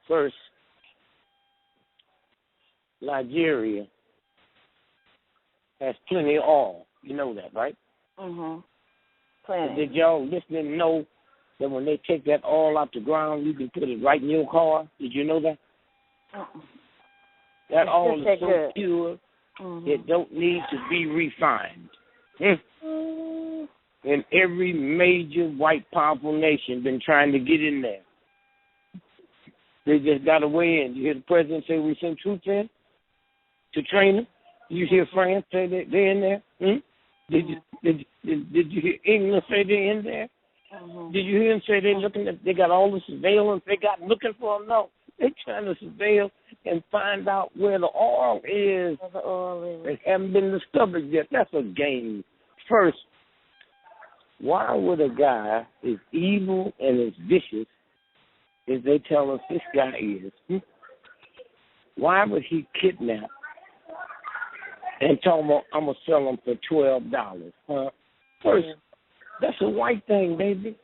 First, Nigeria has plenty of oil. You know that, right? Plenty. Did y'all listening know that when they take that oil out the ground, you can put it right in your car? Did you know that? That oil is so pure, it don't need to be refined. And every major white powerful nation been trying to get in there. They just got away in. You hear the president say we send troops in to train them? Did you hear France say that they're in there? Did you hear England say they're in there? Did you hear them say they're looking at? They got all the surveillance they got looking for them? No, they're trying to surveil and find out where the oil is. Where the oil is. They haven't been discovered yet. That's a game. First, why would a guy as evil and as vicious as they tell us this guy is? Why would he kidnap and tell them I'm gonna sell them for $12? First, that's a white thing, baby.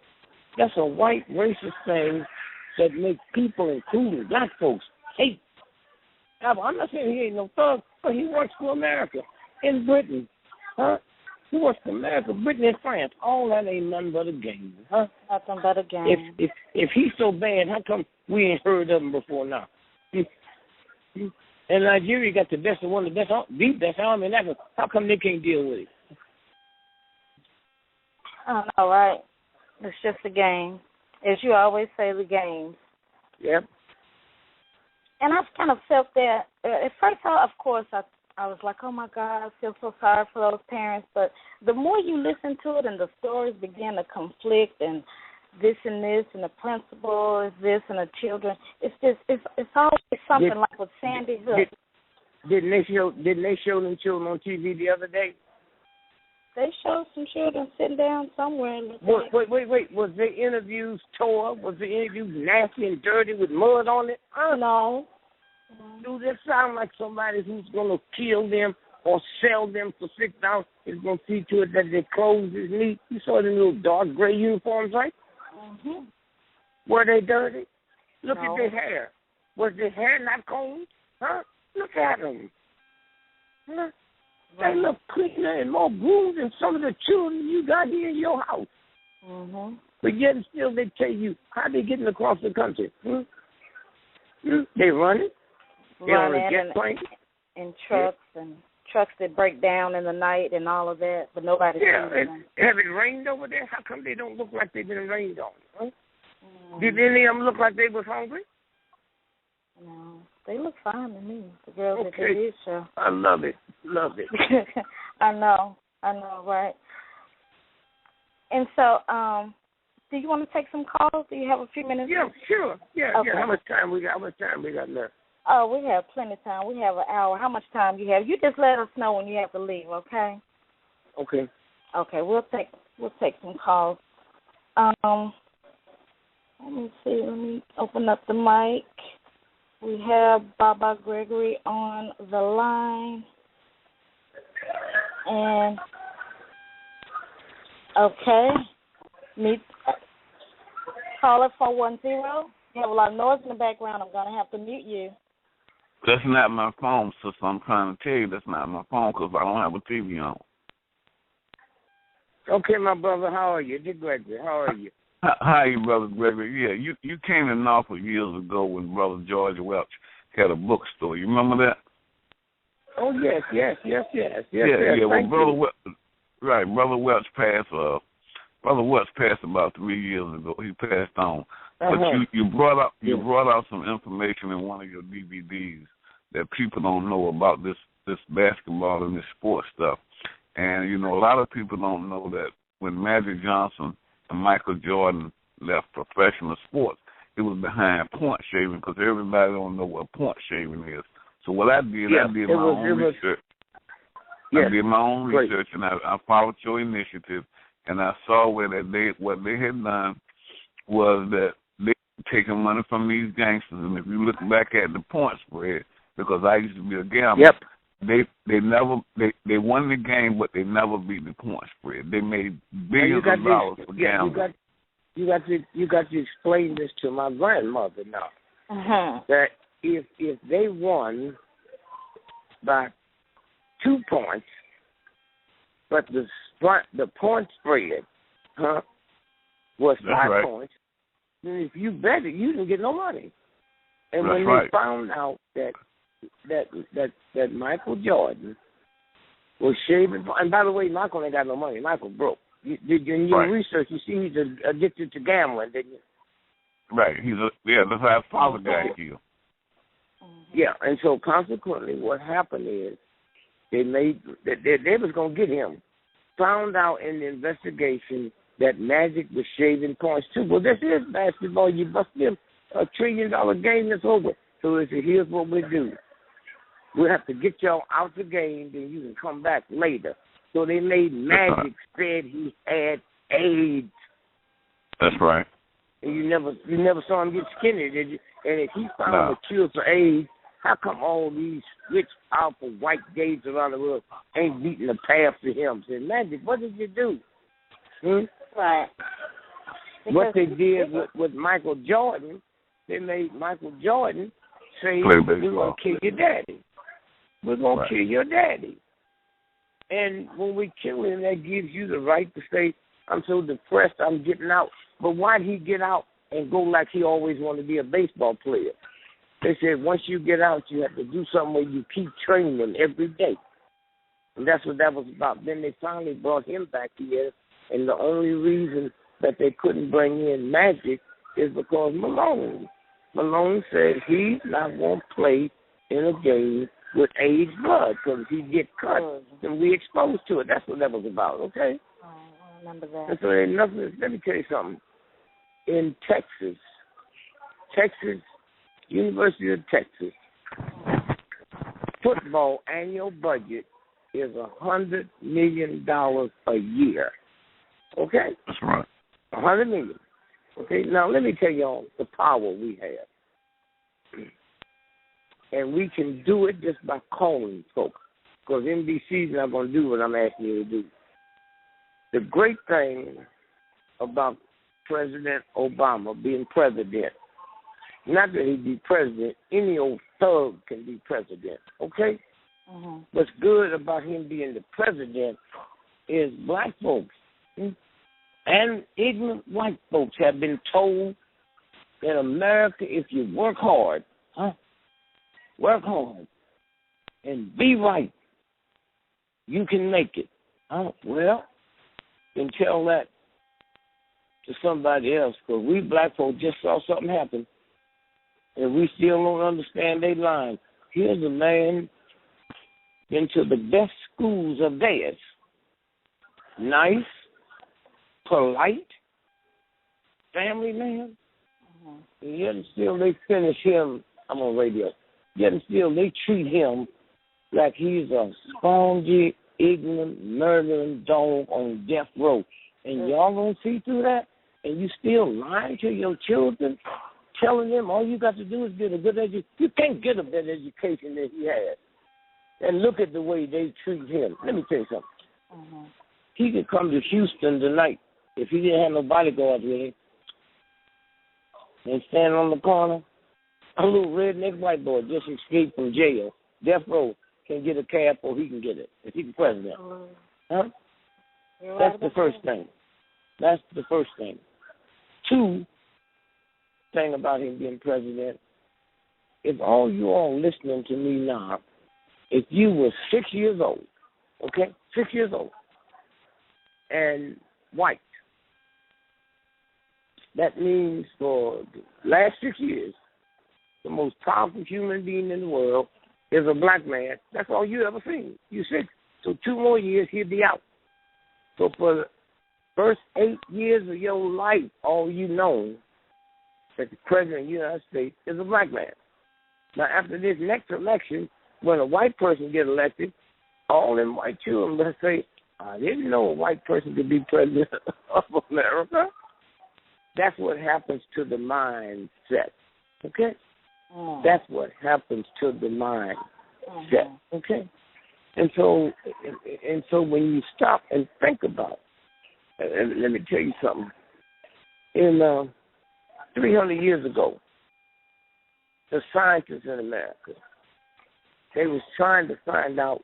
That's a white racist thing that makes people, including black folks, hate. I'm not saying he ain't no thug, but he works for America in Britain, He works for America, Britain, and France. All that ain't nothing but a game, Nothing but a game. If he's so bad, how come we ain't heard of him before now? And Nigeria got the best of the best army in Africa. How come they can't deal with it? I don't know, right? It's just a game. As you always say, the games. Yep. And I've kind of felt that. At first, of course, I was like, oh, my God, I feel so sorry for those parents. But the more you listen to it and the stories begin to conflict and this and the principal is this and the children, it's always something like with Sandy Hook. Didn't they show them children on TV the other day? They showed some children sitting down somewhere. Wait. Was the interviews tore? Was the interviews nasty and dirty with mud on it? No. Do this sound like somebody who's going to kill them or sell them for $6 is going to see to it that their clothes is neat? You saw the little dark gray uniforms, right? Were they dirty? Look at their hair. Was their hair not combed? Look at them. They look cleaner and more groomed than some of the children you got here in your house. But yet and still they tell you how they getting across the country. They running. In trucks and trucks that break down in the night and all of that, but nobody sees them. Have it rained over there? How come they don't look like they've been rained on? Did any of them look like they was hungry? No, they look fine to me, the girls that they did show. I love it. I know, right? And so, do you want to take some calls? Do you have a few minutes? Yeah, sure. Yeah. How much time we got left? Oh, we have plenty of time. We have an hour. How much time you have? You just let us know when you have to leave, okay? Okay. Okay, we'll take some calls. Let me see. Let me open up the mic. We have Baba Gregory on the line. And, okay. Caller 410. You have a lot of noise in the background. I'm going to have to mute you. That's not my phone, sister. I'm trying to tell you that's not my phone because I don't have a TV on. Okay, my brother. How are you? Dick Gregory, how are you? Hi, Brother Gregory. Yeah, you came in Norfolk years ago when Brother George Welch had a bookstore. You remember that? Oh, yes. Yeah. Well, Brother Welch passed. Brother Welch passed about 3 years ago. He passed on. But you brought out some information in one of your DVDs that people don't know about this basketball and this sports stuff. And, a lot of people don't know that when Magic Johnson and Michael Jordan left professional sports, it was behind point shaving because everybody don't know what point shaving is. So what I did, I did my own research. I did my own research, and I followed your initiative, and I saw what they had done was that they were taking money from these gangsters. And if you look back at the point spread, because I used to be a gambler, they won the game, but they never beat the point spread. They made billions of dollars for gambling. You got to explain this to my grandmother now. That if they won by 2 points, but the point spread was 5 points, then if you bet it, you didn't get no money. And when they found out that Michael Jordan was shaving, and by the way, Michael ain't got no money. Michael broke. In your research, you see he's addicted to gambling, didn't you? Right. That's how his father got killed. Yeah, and so consequently, what happened is they was gonna get him. Found out in the investigation that Magic was shaving points too. Well, this is basketball. You bust him $1 trillion game that's over. So they said, here's what we do. We'll have to get y'all out the game, then you can come back later. So they made Magic said he had AIDS. That's right. And you never saw him get skinny, did you? And if he found a cure for AIDS, how come all these rich, powerful white gays around the world ain't beating the path to him? Said, Magic, what did you do? Right. What they did with Michael Jordan, they made Michael Jordan say, we're going to kill your daddy. We're going to kill your daddy. And when we kill him, that gives you the right to say, I'm so depressed, I'm getting out. But why'd he get out and go like he always wanted to be a baseball player? They said once you get out, you have to do something where you keep training every day. And that's what that was about. Then they finally brought him back here, and the only reason that they couldn't bring in Magic is because Malone said he's not going to play in a game with AIDS blood, because if he get cut, then we exposed to it. That's what that was about, okay? I remember that. And so there's nothing. Let me tell you something. In Texas, University of Texas, football annual budget is $100 million a year. Okay? That's right. $100 million. Okay? Now let me tell y'all the power we have. And we can do it just by calling folks, because NBC's not going to do what I'm asking you to do. The great thing about President Obama being president, not that he be president, any old thug can be president, okay? What's good about him being the president is black folks and ignorant white folks have been told that America, if you work hard and be right, you can make it. Well, then tell that to somebody else, because we black folks just saw something happen, and we still don't understand their line. Here's a man into the best schools of theirs. Nice, polite, family man, and yet still they finish him. I'm on radio. Yet still they treat him like he's a spongy, ignorant, murdering dog on death row. And y'all gonna see through that? And you still lying to your children, telling them all you got to do is get a good education. You can't get a better education than he has. And look at the way they treat him. Let me tell you something. He could come to Houston tonight if he didn't have no bodyguards with him and stand on the corner. A little redneck white boy just escaped from jail. Death row can get a cab or he can get it if he's the president. Huh? That's the first thing. That's the first thing. Two thing about him being president, if all you all listening to me now, if you were 6 years old, okay, 6 years old, and white, that means for the last 6 years, the most powerful human being in the world is a black man. That's all you ever seen. You 6. So 2 more years, he'll be out. So for first 8 years of your life, all you know that the president of the United States is a black man. Now, after this next election, when a white person gets elected, all them white children will say, I didn't know a white person could be president of America. That's what happens to the mindset, okay? That's what happens to the mindset, okay? And so when you stop and think about it, let me tell you something. In 300 years ago, the scientists in America, they was trying to find out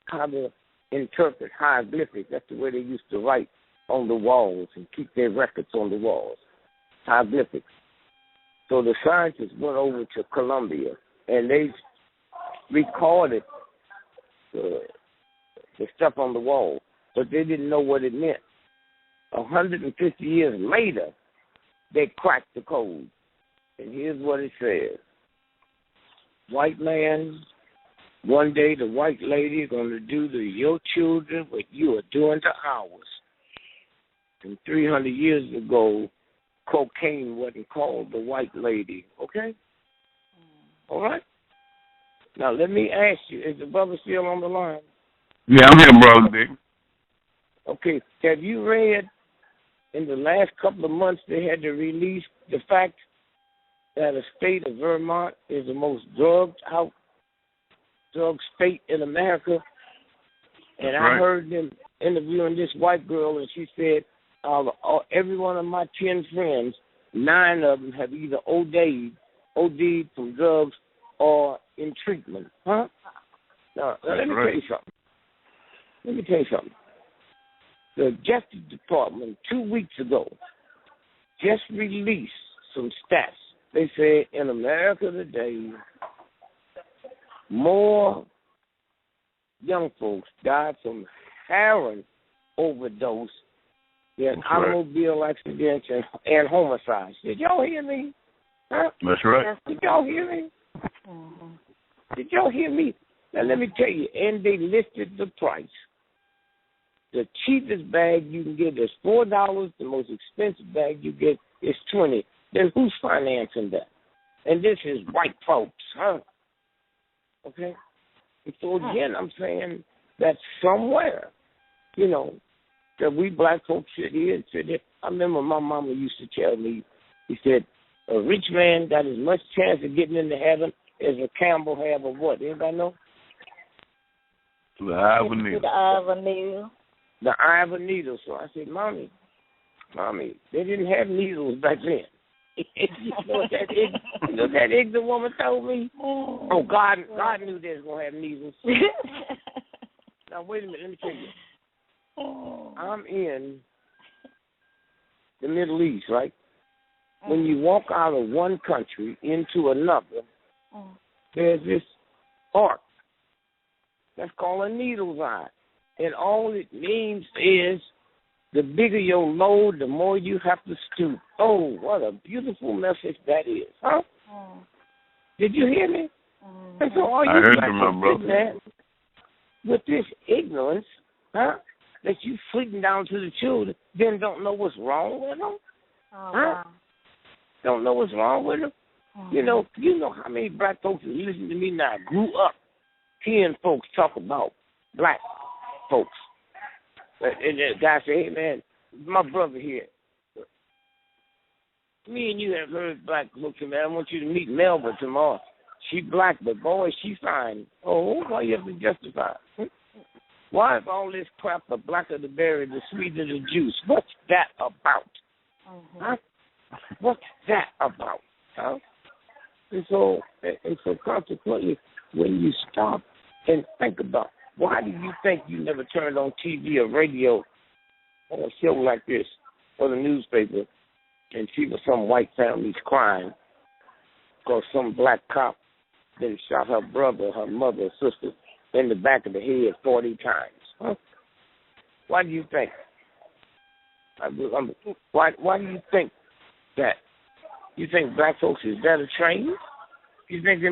how to interpret hieroglyphics. That's the way they used to write on the walls and keep their records on the walls, hieroglyphics. So the scientists went over to Colombia and they recorded the stuff on the wall, but they didn't know what it meant. 150 years later, they cracked the code. And here's what it says. White man, one day the white lady is going to do to your children what you are doing to ours. And 300 years ago, cocaine wasn't called the white lady, okay? All right? Now, let me ask you, is the brother still on the line? Yeah, I'm here, Brother Dick. Okay, have you read in the last couple of months they had to release the fact that the state of Vermont is the most drugged out drug state in America? And I heard them interviewing this white girl, and she said, every one of my 10 friends, 9 of them have either OD'd from drugs or in treatment. Huh? Now, let me tell you something. The Justice Department 2 weeks ago just released some stats. They said in America today, more young folks died from heroin overdose than automobile accidents and homicides. Did y'all hear me? Huh? That's right. Did y'all hear me? Did y'all hear me? Now, let me tell you, and they listed the price. The cheapest bag you can get is $4. The most expensive bag you get is $20. Then who's financing that? And this is white folks, huh? Okay? And so, again, I'm saying that somewhere, that we black folks sit here and sit there. I remember my mama used to tell me, he said, a rich man got as much chance of getting into heaven as a Campbell have of what? Anybody know? The eye of a needle. The eye of a needle. The eye of a needle. So I said, Mommy, they didn't have needles back then. You know what that ignorant woman told me? Oh, God knew they was going to have needles. Now, wait a minute. Let me tell you. I'm in the Middle East, right? When you walk out of one country into another, there's this arc. That's called a needle's eye. And all it means is the bigger your load, the more you have to stoop. Oh, what a beautiful message that is, huh? Did you hear me? And so all you black folks with this ignorance, huh, that you fleeting down to the children, then don't know what's wrong with them? Huh? Don't know what's wrong with them? You know how many black folks who listen to me now grew up hearing folks talk about black folks. And the guy said, hey, man, my brother here. Me and you have heard black folks, man. I want you to meet Melba tomorrow. She black, but boy, she fine. Oh, why you have to justify it? Why is all this crap the blacker the berry, the sweeter the juice? What's that about? Huh? What's that about? Huh? And so consequently, when you stop and think about why do you think you never turned on TV or radio on a show like this or the newspaper and see some white families crying because some black cop then shot her brother, her mother, her sister in the back of the head 40 times? Huh? Why do you think? Why do you think that? You think black folks is better trained? You think they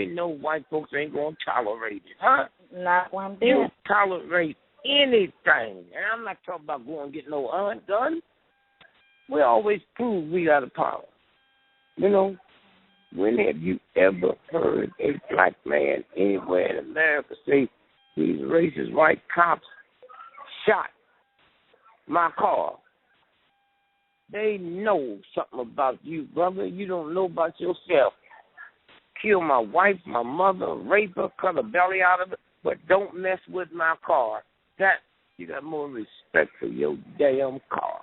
know white folks ain't going to tolerate it, huh? Not one bit. You tolerate anything. And I'm not talking about going and get no undone. We always prove we got the power. You know, when have you ever heard a black man anywhere in America say these racist white cops shot my car? They know something about you, brother. You don't know about yourself. Kill my wife, my mother, rape her, cut her belly out of it, but don't mess with my car. That, you got more respect for your damn car.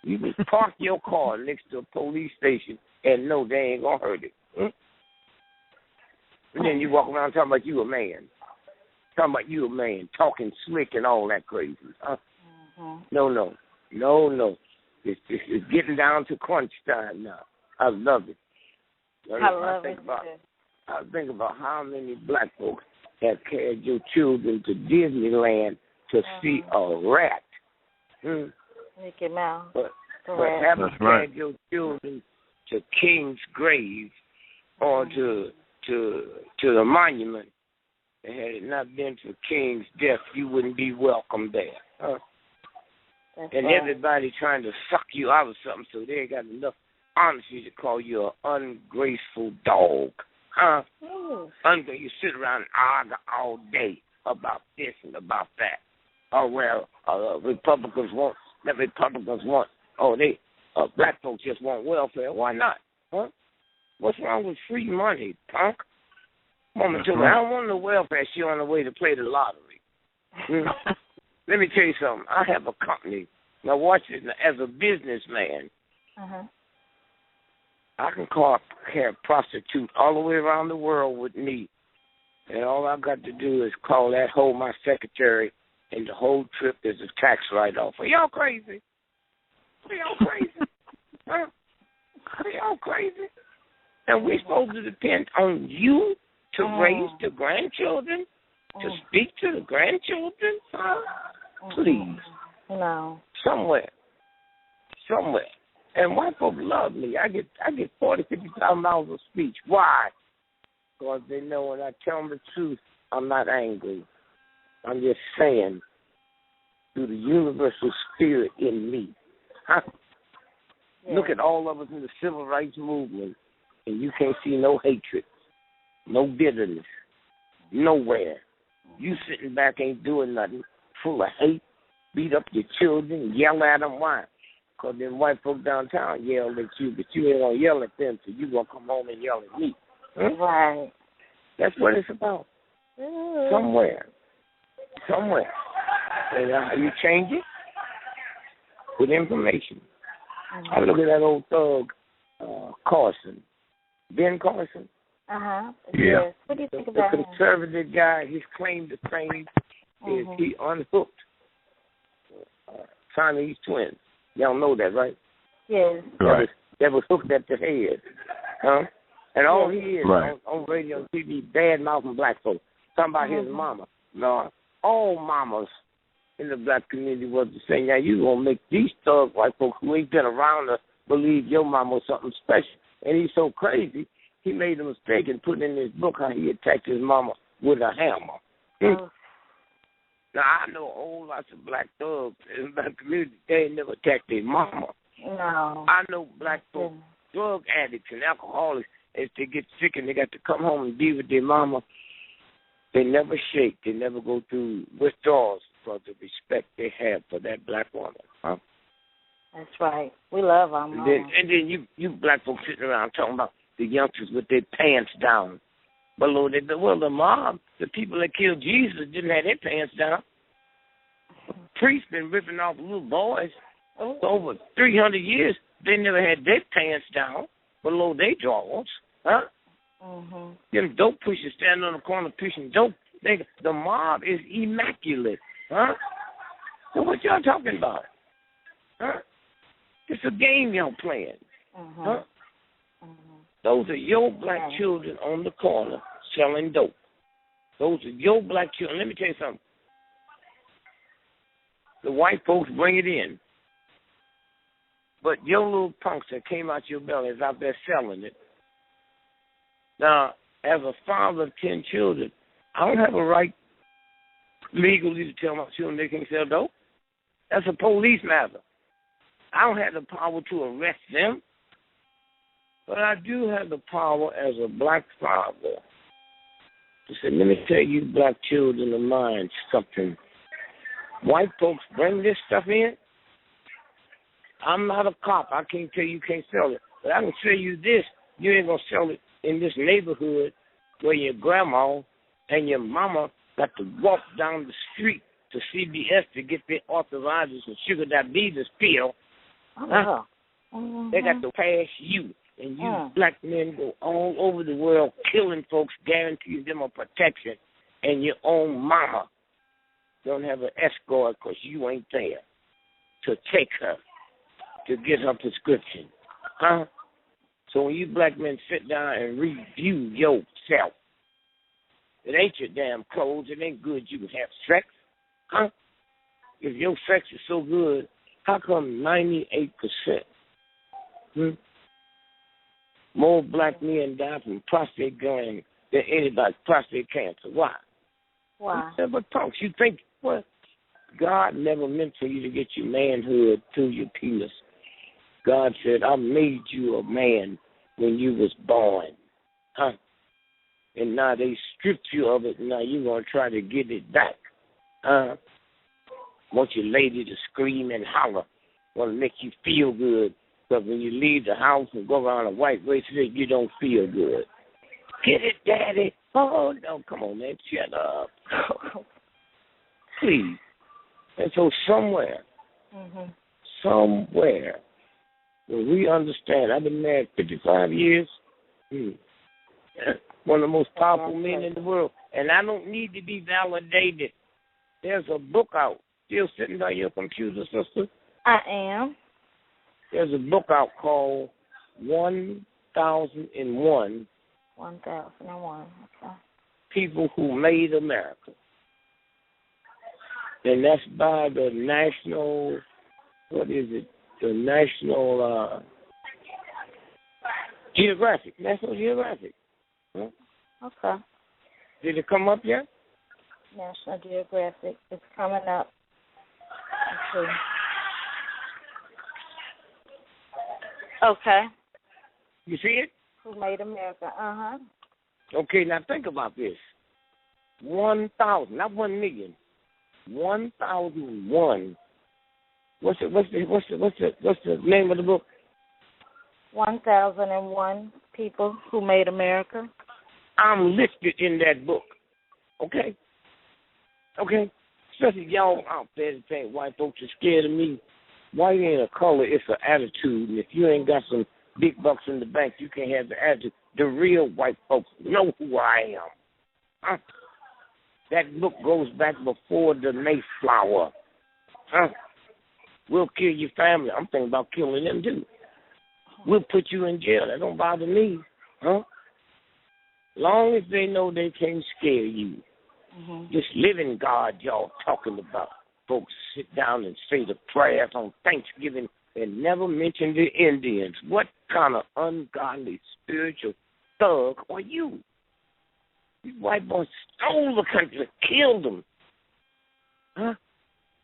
You can park your car next to a police station and know they ain't gonna hurt it. And then you walk around talking about you a man. Talking about you a man, talking slick and all that crazy. No. It's getting down to crunch time now. I love it. I think about how many black folks have carried your children to Disneyland to see a rat. Mickey Mouse. But haven't carried your children to King's grave or to the monument. And had it not been for King's death, you wouldn't be welcome there. And everybody trying to suck you out of something, so they ain't got enough honesty to call you an ungraceful dog. You sit around and argue all day about this and about that. Oh, well, Republicans want, black folks just want welfare. Why not? What's wrong with free money, punk? Woman told me, I don't want no welfare. She on the way to play the lottery. Let me tell you something. I have a company. Now watch it. As a businessman, I can carry a prostitute all the way around the world with me. And all I got to do is call that hoe my secretary, and the whole trip is a tax write-off. Are y'all crazy? Are y'all crazy? Are y'all crazy? And we're supposed to depend on you to raise the grandchildren, to speak to the grandchildren? Please. No. Somewhere. And white folks love me. I get $40,000-$50,000 of speech. Why? Because they know when I tell them the truth, I'm not angry. I'm just saying, through the universal spirit in me. Look at all of us in the civil rights movement, and you can't see no hatred, no bitterness, nowhere. You sitting back ain't doing nothing, full of hate, beat up your children, yell at them. Why? Because them white folk downtown yell at you, but you ain't going to yell at them, so you going to come home and yell at me. Right. That's what it's about. Somewhere. And you change it with information. I look at that old thug, Carson. Ben Carson. Yeah. Yes. What do you think about the conservative guy, his claim to fame is he unhooked Chinese twins. Y'all know that, right? Yes. Right. That was hooked at the head. And all he is on radio and TV, bad-mouthing black folks, talking about his mama. No, all mamas in the black community was the same. Now, you going to make these thug white folks who ain't been around to believe your mama was something special. And he's so crazy, he made a mistake and put in his book how he attacked his mama with a hammer. Now, I know a whole lot of black thugs in the black community. They ain't never attacked their mama. No. I know black folks, drug addicts and alcoholics, if they get sick and they got to come home and be with their mama, they never shake. They never go through withdrawals for the respect they have for that black woman. That's right. We love our mama. And then you black folks sitting around talking about the youngsters with their pants down. Below the mob, the people that killed Jesus didn't have their pants down. Priests been ripping off little boys for over 300 years. They never had their pants down below their drawers. Them dope pushers standing on the corner pushing dope. The mob is immaculate. So what y'all talking about? It's a game y'all playing. Those are your black children on the corner selling dope. Those are your black children. Let me tell you something. The white folks bring it in. But your little punks that came out your belly is out there selling it. Now, as a father of 10 children, I don't have a right legally to tell my children they can't sell dope. That's a police matter. I don't have the power to arrest them, but I do have the power as a black father to say, let me tell you black children of mine something. White folks bring this stuff in. I'm not a cop. I can't tell you can't sell it. But I can tell you this. You ain't going to sell it in this neighborhood where your grandma and your mama got to walk down the street to CBS to get their arthritis and sugar diabetes pill. Huh? Mm-hmm. They got to pass you. And you black men go all over the world killing folks, guaranteeing them a protection. And your own mama don't have an escort because you ain't there to take her to get her prescription. Huh? So when you black men sit down and review yourself, it ain't your damn clothes. It ain't good you have sex. Huh? If your sex is so good, how come 98% more black men die from prostate gland than anybody prostate cancer? Why? Why? Never talks. You think, what? God never meant for you to get your manhood through your penis. God said, I made you a man when you was born. Huh? And now they stripped you of it, and now you're going to try to get it back. Want your lady to scream and holler. Want to make you feel good. But when you leave the house and go around a white race, you don't feel good. Get it, Daddy. Oh, no, come on, man. Shut up. Please. And so somewhere, when we understand, I've been married 55 years, one of the most powerful men in the world, and I don't need to be validated. There's a book out, still sitting by your computer, sister? I am. There's a book out called 1001. 1001, okay. People Who Made America. And that's by the National, The National Geographic. National Geographic. Huh? Okay. Did it come up yet? National Geographic. It's coming up. Let's see. Okay. You see it? Who Made America? Okay, now think about this. 1,000, not 1 million. 1001. What's the name of the book? 1001 People Who Made America. I'm listed in that book. Okay? Especially y'all out there that think white folks are scared of me. White ain't a color, it's an attitude. And if you ain't got some big bucks in the bank, you can't have the attitude. The real white folks know who I am. Huh? That book goes back before the Mayflower. Huh? We'll kill your family. I'm thinking about killing them too. We'll put you in jail. That don't bother me. Huh? Long as they know they can't scare you. This living God y'all talking about. Folks sit down and say the prayers on Thanksgiving and never mention the Indians. What kind of ungodly spiritual thug are you? These white boys stole the country, killed them. Huh?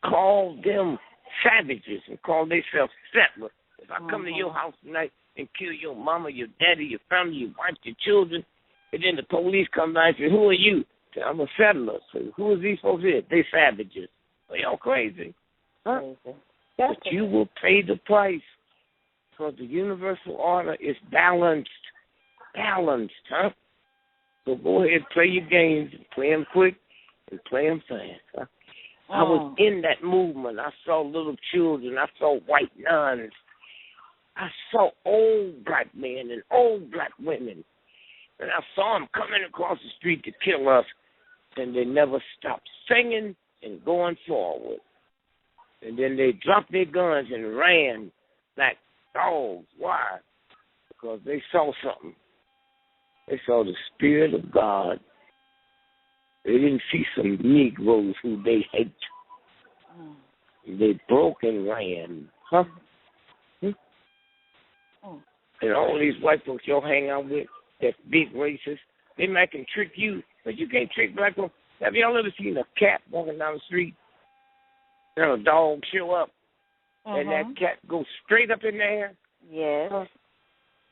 Called them savages and called themselves settlers. If I come to your house tonight and kill your mama, your daddy, your family, your wife, your children, and then the police come by and say, who are you? Say, I'm a settler. So who are these folks here? They savages. Are y'all crazy? Huh? Crazy. But you will pay the price because the universal order is balanced. Balanced, huh? So go ahead, play your games, play them quick and play them fast. Huh? I was in that movement. I saw little children. I saw white nuns. I saw old black men and old black women. And I saw them coming across the street to kill us. And they never stopped singing and going forward. And then they dropped their guns and ran like dogs. Why? Because they saw something. They saw the Spirit of God. They didn't see some Negroes who they hate. They broke and ran. Huh? And all these white folks y'all hang out with, that big racist, they might can trick you, but you can't trick black folks. Have y'all ever seen a cat walking down the street and a dog show up and that cat goes straight up in the air? Yes.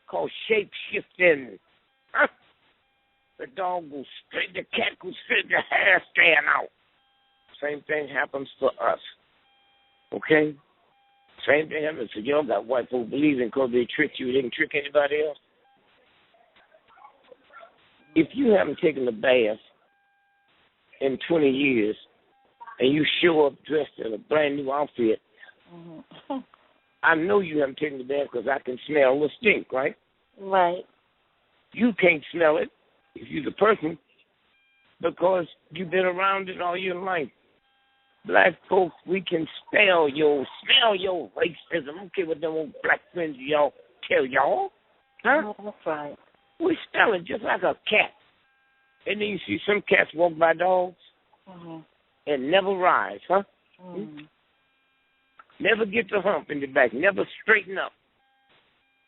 Called shape shifting. The dog goes straight, the cat goes straight, the hair stand out. Same thing happens to us. Okay? Same thing happens to y'all got white folks believing because they tricked you, they didn't trick anybody else. If you haven't taken a bath in 20 years and you show up dressed in a brand new outfit, I know you haven't taken the bath because I can smell the stink, right? Right. You can't smell it if you're the person because you've been around it all your life. Black folks, we can smell your racism. I don't care what them old black friends of y'all tell y'all. Huh? Oh, that's right. We smell it just like a cat. And then you see some cats walk by dogs and never rise, huh? Never get the hump in the back, never straighten up.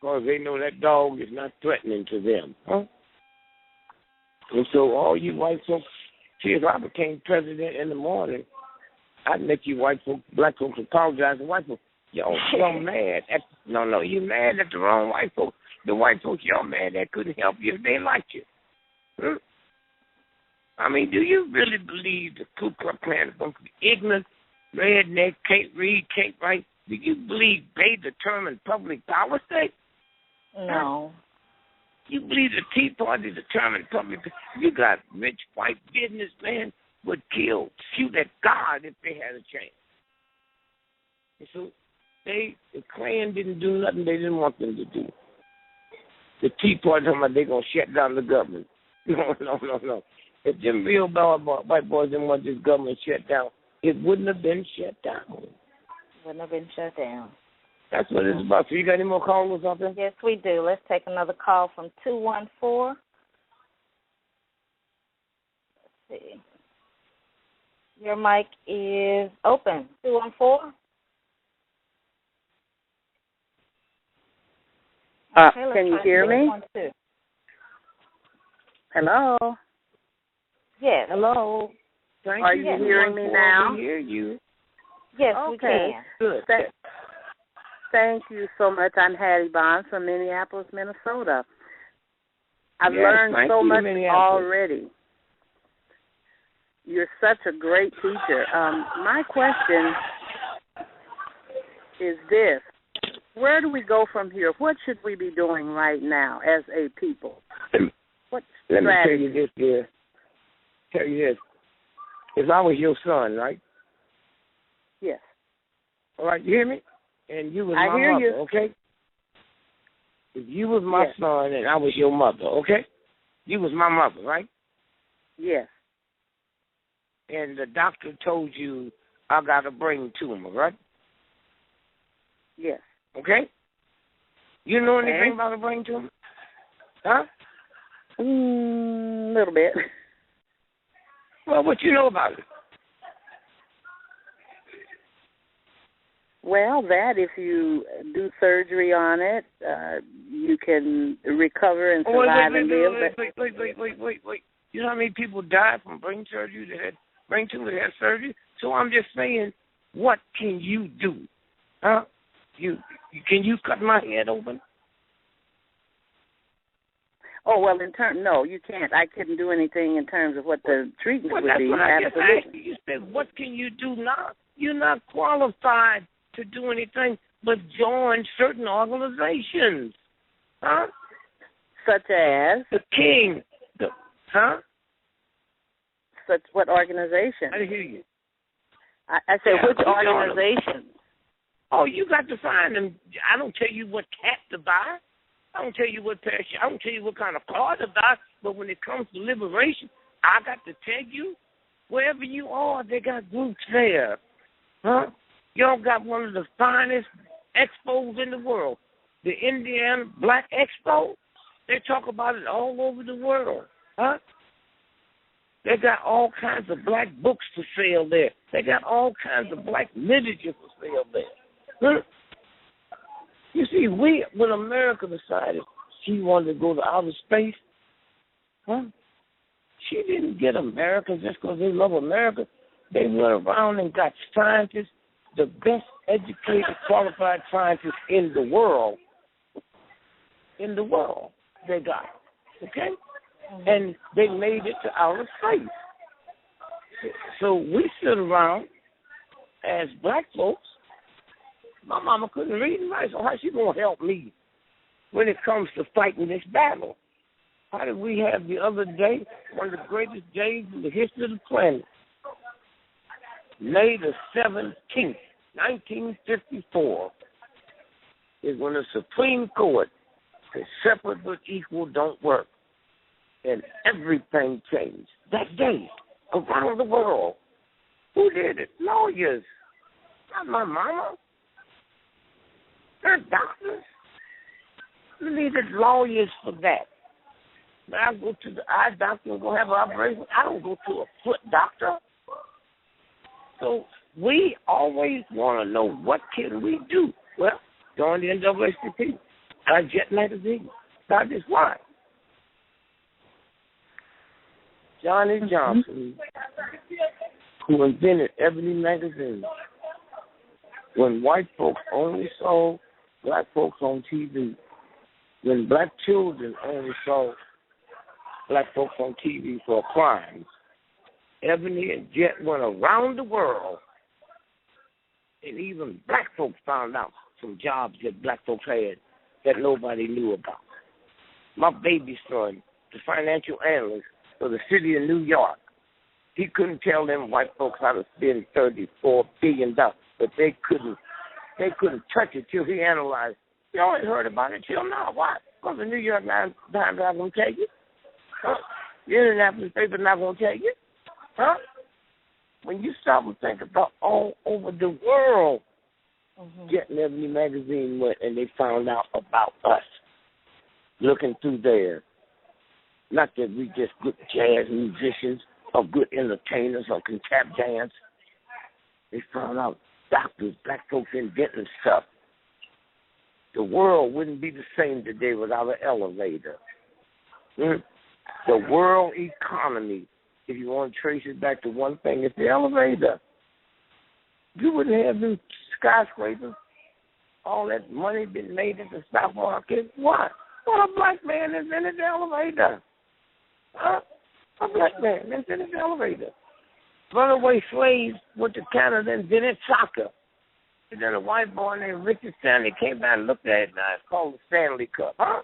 Because they know that dog is not threatening to them, huh? And so all you white folks, see, if I became president in the morning, I'd make you white folks, black folks apologize to white folks. Y'all mad at, you mad at the wrong white folks. The white folks y'all mad at couldn't help you if they liked you. Huh? I mean, do you really believe the Ku Klux Klan is going to be ignorant, redneck, can't read, can't write? Do you believe they determine public policy? No. You believe the Tea Party determined public? You got rich white businessmen would shoot at God if they had a chance. And so the Klan didn't do nothing they didn't want them to do. The Tea Party talking about they're going to shut down the government. No. If them real white boys didn't want this government shut down, it wouldn't have been shut down. Wouldn't have been shut down. That's what it's about. So you got any more callers out there? Yes, we do. Let's take another call from 214. Let's see. Your mic is open. 214. Can you hear me? Hello? Yes. Hello. Are you hearing me now? I hear you. Yes, okay. We can. Good. Thank you so much. I'm Hattie Bonds from Minneapolis, Minnesota. I've learned so much already. You're such a great teacher. My question is this. Where do we go from here? What should we be doing right now as a people? What Let strategy? me tell you this, dear. Tell you this. If I was your son, right? Yes. All right, you hear me? And you was my mother, okay? If you was my son and I was your mother, okay? You was my mother, right? Yes. And the doctor told you I got a brain tumor, right? Yes. Okay? You know anything about a brain tumor? Huh? Little bit. Well, what you know about it? Well, that if you do surgery on it, you can recover and survive and live. Wait. You know how many people died from brain surgery that had brain tumor that had surgery? So I'm just saying, what can you do? Huh? Can you cut my head open? Oh, well, no, you can't. I couldn't do anything in terms of what the treatment would be. Well, that's what I just asked you. You said, what can you do now? You're not qualified to do anything but join certain organizations. Huh? Such as? The King. Huh? Such what organization? I didn't hear you. I said, which organization? Oh, you got to find them. I don't tell you what cat to buy. I don't tell you what pair. I don't tell you what kind of car to buy. But when it comes to liberation, I got to tell you, wherever you are, they got groups there. Huh? Y'all got one of the finest expos in the world. The Indiana Black Expo. They talk about it all over the world. Huh? They got all kinds of black books for sale there. They got all kinds of black literature for sale there. Huh? You see, when America decided she wanted to go to outer space, huh? she didn't get America just because they love America. They went around and got scientists, the best educated, qualified scientists in the world. In the world, they got, okay? And they made it to outer space. So we sit around as black folks. My mama couldn't read and write, so how she going to help me when it comes to fighting this battle? How did we have the other day, one of the greatest days in the history of the planet, May the 17th, 1954, is when the Supreme Court said separate but equal don't work. And everything changed that day around the world. Who did it? Lawyers. Not my mama. They're doctors. We needed lawyers for that. When I go to the eye doctor and go have an operation, I don't go to a foot doctor. So we always want to know what can we do. Well, join the NAACP. I Jet Magazine. That is why. Johnny Johnson, who invented Ebony Magazine, when white folks only saw black folks on TV, when black children only saw black folks on TV for crimes, Ebony and Jet went around the world, and even black folks found out some jobs that black folks had that nobody knew about. My baby son, the financial analyst for the city of New York, he couldn't tell them white folks how to spend $34 billion, but they couldn't touch it till he analyzed. You always heard about it till now. Why? Because the New York Times not going to tell you. Huh? The Indianapolis paper not going to tell you. Huh? When you stop and think about all over the world, Jet and Ebony Magazine went and they found out about us, looking through there. Not that we just good jazz musicians or good entertainers or can tap dance. They found out doctors, black folks inventing stuff. The world wouldn't be the same today without an elevator. The world economy, if you want to trace it back to one thing, it's the elevator. You wouldn't have new skyscrapers, all that money been made in the stock market. Why? Well, a black man invented the elevator. Huh? A black man invented the elevator. Runaway slaves went to Canada and invented soccer. And then a white boy named Richard Stanley came down and looked at it now. It's called the Stanley Cup. Huh?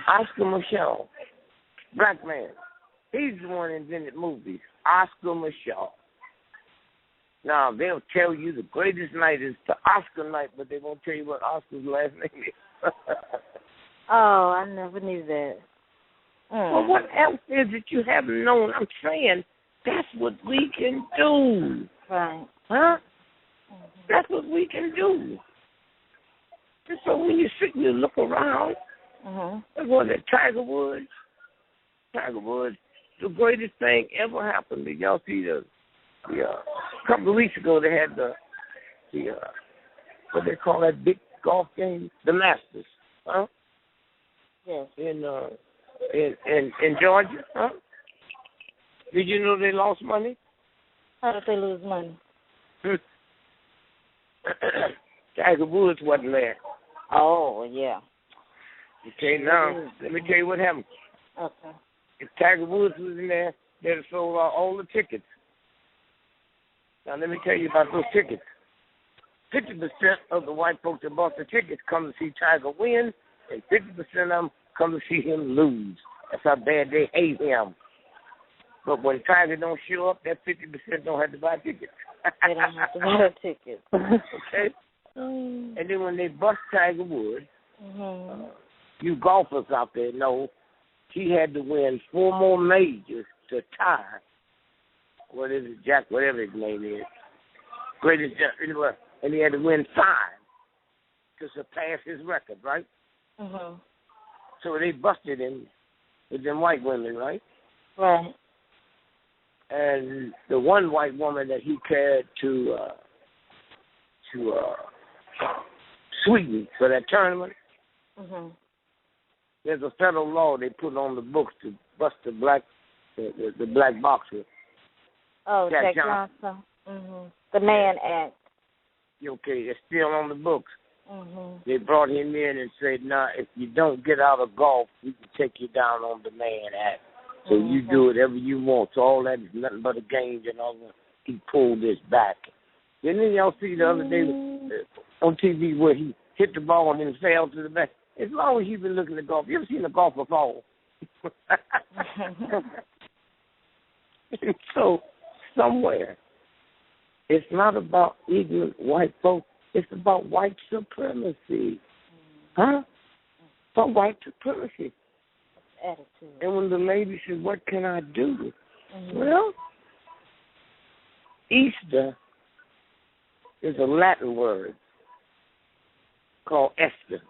Oscar Michelle, black man. He's the one that invented movies. Oscar Michelle. Now, they'll tell you the greatest night is the Oscar night, but they won't tell you what Oscar's last name is. Oh, I never knew that. Well, what else is it you haven't known? I'm saying that's what we can do. Right. Huh? That's what we can do. And so when you sit and you look around, was it Tiger Woods? Tiger Woods, the greatest thing ever happened. Did y'all see a couple of weeks ago they had the what they call that big golf game, the Masters, huh? Yes. In Georgia, huh? Did you know they lost money? How did they lose money? Tiger Woods wasn't there. Oh, yeah. Okay, now, let me tell you what happened. Okay. If Tiger Woods was in there, they'd have sold out all the tickets. Now, let me tell you about those tickets. 50% of the white folks that bought the tickets come to see Tiger win, and 50% of them come to see him lose. That's how bad they hate him. But when Tiger don't show up, that 50% don't have to buy tickets. They don't have to buy tickets. Okay? And then when they bust Tiger Woods, you golfers out there know he had to win 4 more majors to tie. What is it, Jack? Whatever his name is. Greatest, and he had to win 5 to surpass his record, right? So they busted him with them white women, right? Right. And the one white woman that he carried to Sweden for that tournament, there's a federal law they put on the books to bust the black boxer. Oh, Jack Johnson. The Mann Act. Okay, it's still on the books. They brought him in and said, "Nah, if you don't get out of golf, we can take you down on the Mann Act. So you do whatever you want. So all that is nothing but a game." And all that. He pulled this back. Didn't y'all see the other day on TV where he hit the ball and then fell to the back? As long as you've been looking at golf, you ever seen a golfer fall? So somewhere, it's not about ignorant white folks. It's about white supremacy. Huh? About white supremacy. Attitude. And when the lady says, "What can I do?" Well, Easter is a Latin word called Esther,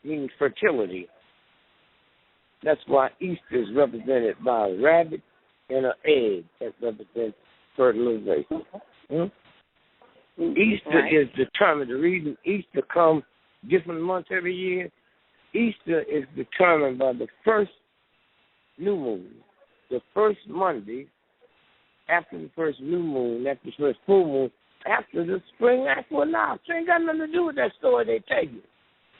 meaning fertility. That's why Easter is represented by a rabbit and an egg that represents fertilization. Easter is determined. The reason Easter comes different months every year, Easter is determined by the first new moon, the first Monday after the first new moon, after the first full moon, after the spring equinox. It ain't got nothing to do with that story they tell you.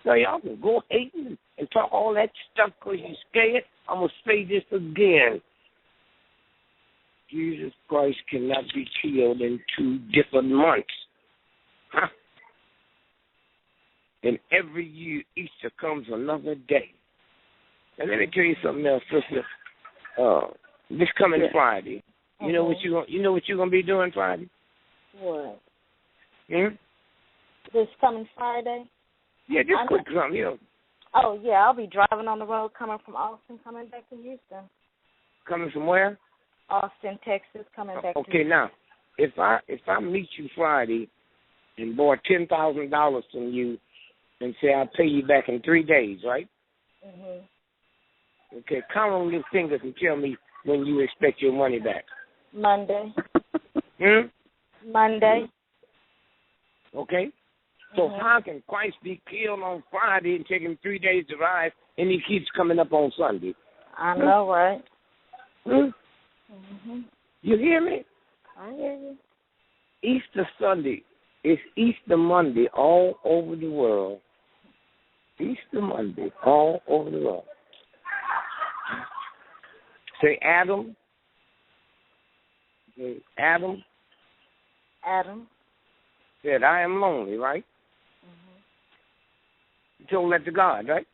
So y'all can go hating and talk all that stuff because you're scared. I'm going to say this again. Jesus Christ cannot be killed in 2 different months. Huh? And every year, Easter comes another day. And let me tell you something else, sister. This coming Friday, you know what you're gonna be doing Friday? What? This coming Friday? Yeah, just quick something, Oh yeah, I'll be driving on the road coming from Austin, coming back to Houston. Coming from where? Austin, Texas, coming back to Houston. Okay, now, if I meet you Friday and borrow $10,000 from you and say I'll pay you back in 3 days, right? Okay, count on your fingers and tell me when you expect your money back. Monday. Monday. Okay. So how can Christ be killed on Friday and take him 3 days to rise, and he keeps coming up on Sunday? I know, right? You hear me? I hear you. Easter Sunday is Easter Monday all over the world. Easter Monday all over the world. Say Adam. Say Adam. Adam said, "I am lonely," right? You told that to God, right?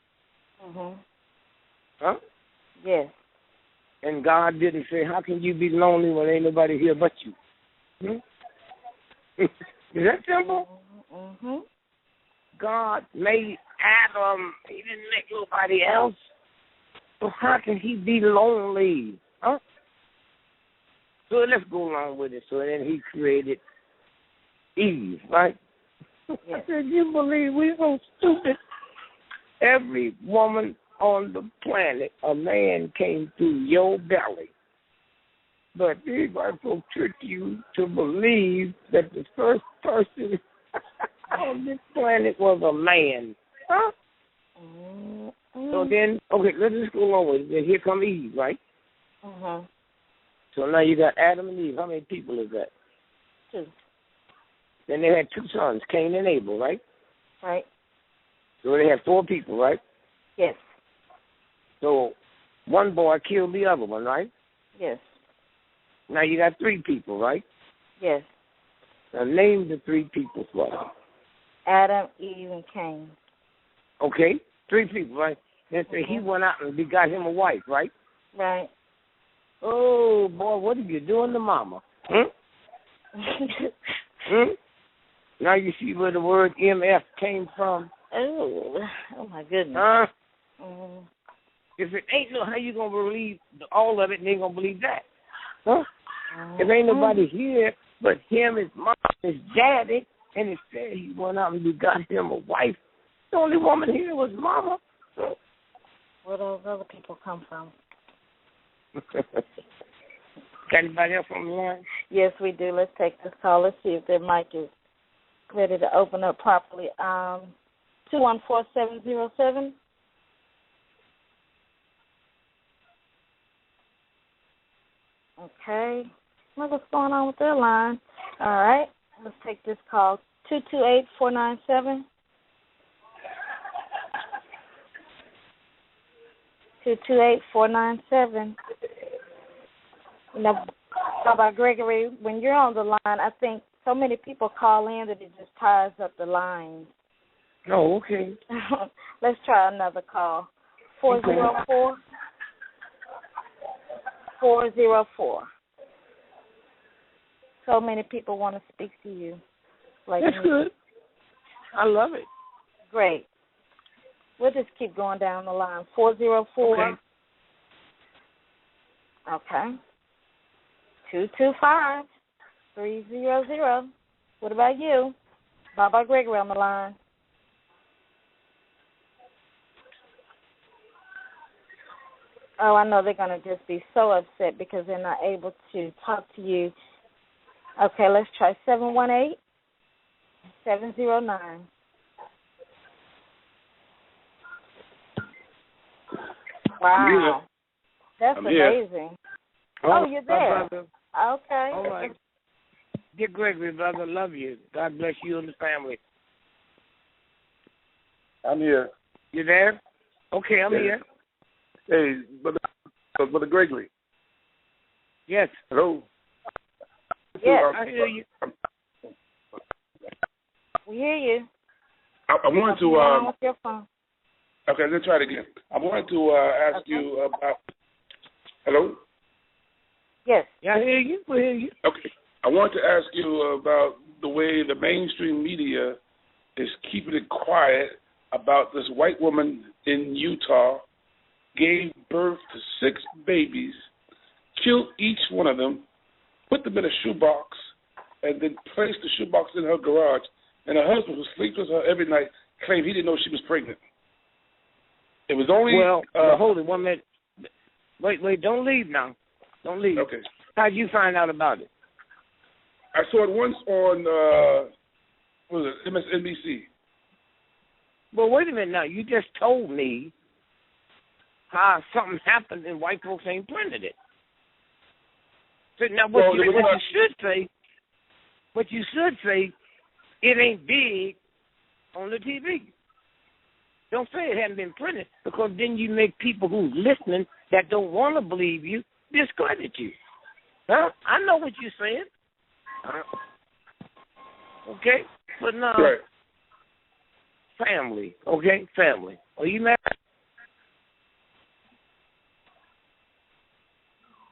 Huh? Yes. And God didn't say, "How can you be lonely when ain't nobody here but you?" Is that simple? God made Adam. He didn't make nobody else. So how can he be lonely? Huh? So let's go along with it. So then he created Eve, right? Yes. I said, you believe we so stupid? Every woman on the planet, a man came through your belly. But these white folks trick you to believe that the first person on this planet was a man. Huh? So then, okay, let's just go along with it. Then here come Eve, right? So now you got Adam and Eve. How many people is that? 2. Then they had 2 sons, Cain and Abel, right? Right. So they had 4 people, right? Yes. So one boy killed the other one, right? Yes. Now you got 3 people, right? Yes. Now name the 3 people for me. Adam, Eve, and Cain. Okay, 3 people, right? Then say he went out and got him a wife, right? Right. Oh, boy, what are you doing to mama? Now you see where the word MF came from? Oh my goodness. If it ain't no, how you going to believe all of it and they going to believe that? Huh? If ain't nobody here but him, his mom, his daddy, and it said he went out and got him a wife. The only woman here was mama. Where those other people come from? Got anybody else on the line? Yes, we do. Let's take this call. Let's see if their mic is ready to open up properly. 214707. Okay. What's going on with their line? All right. Let's take this call. 228-497. 228-497. You know, Baba Gregory, when you're on the line, I think so many people call in that it just ties up the lines. Oh, okay. Let's try another call. 404. 404. So many people want to speak to you. Like That's me. good. I love it. Great. We'll just keep going down the line. 404. Okay. 225-300. What about you? Baba Gregory on the line. Oh, I know they're going to just be so upset because they're not able to talk to you. Okay, let's try 718-709. Wow. That's amazing. Oh, you're there. Brother. Okay. All right. Dear Gregory, brother, love you. God bless you and the family. I'm here. You there? Okay, I'm here. Hey, Brother Gregory. Yes. Hello. Yes. I hear you. We hear you. I wanted to. With your phone. Okay, let's try it again. I wanted to ask you about. Hello. Yes. Yeah, I hear you. We hear you. Okay. I wanted to ask you about the way the mainstream media is keeping it quiet about this white woman in Utah gave birth to 6 babies, killed each one of them, put them in a shoebox, and then placed the shoebox in her garage. And her husband, who sleeps with her every night, claimed he didn't know she was pregnant. It was only... hold it 1 minute. Wait, don't leave now. Don't leave. Okay. How'd you find out about it? I saw it once on, what was it, MSNBC. Well, wait a minute now. You just told me how something happened and white folks ain't printed it. So now what you should say, it ain't big on the TV. Don't say it hadn't been printed, because then you make people who's listening that don't want to believe you discredit you. Huh? I know what you're saying. Okay? But no. Right. Family. Okay? Family. Are you married?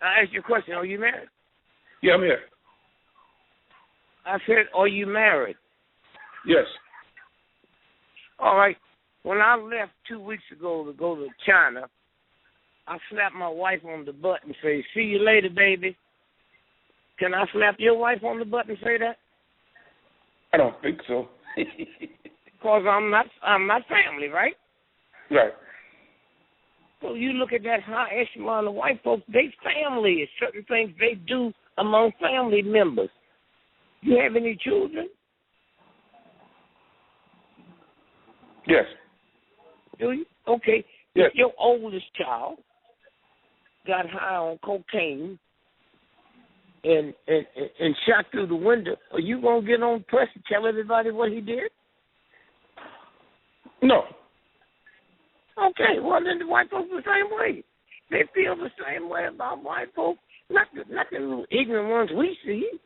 I asked you a question. Are you married? Yeah, I'm here. I said, are you married? Yes. All right. When I left 2 weeks ago to go to China, I slapped my wife on the butt and say, see you later, baby. Can I slap your wife on the butt and say that? I don't think so. Because I'm not family, right? Right. So you look at that high echelon of white folks, they family. It's certain things they do among family members. You have any children? Yes. Do you? Okay. Yes. If your oldest child got high on cocaine and shot through the window, are you going to get on press and tell everybody what he did? No. Okay, well, then the white folks the same way. They feel the same way about white folks, not the little ignorant ones we see.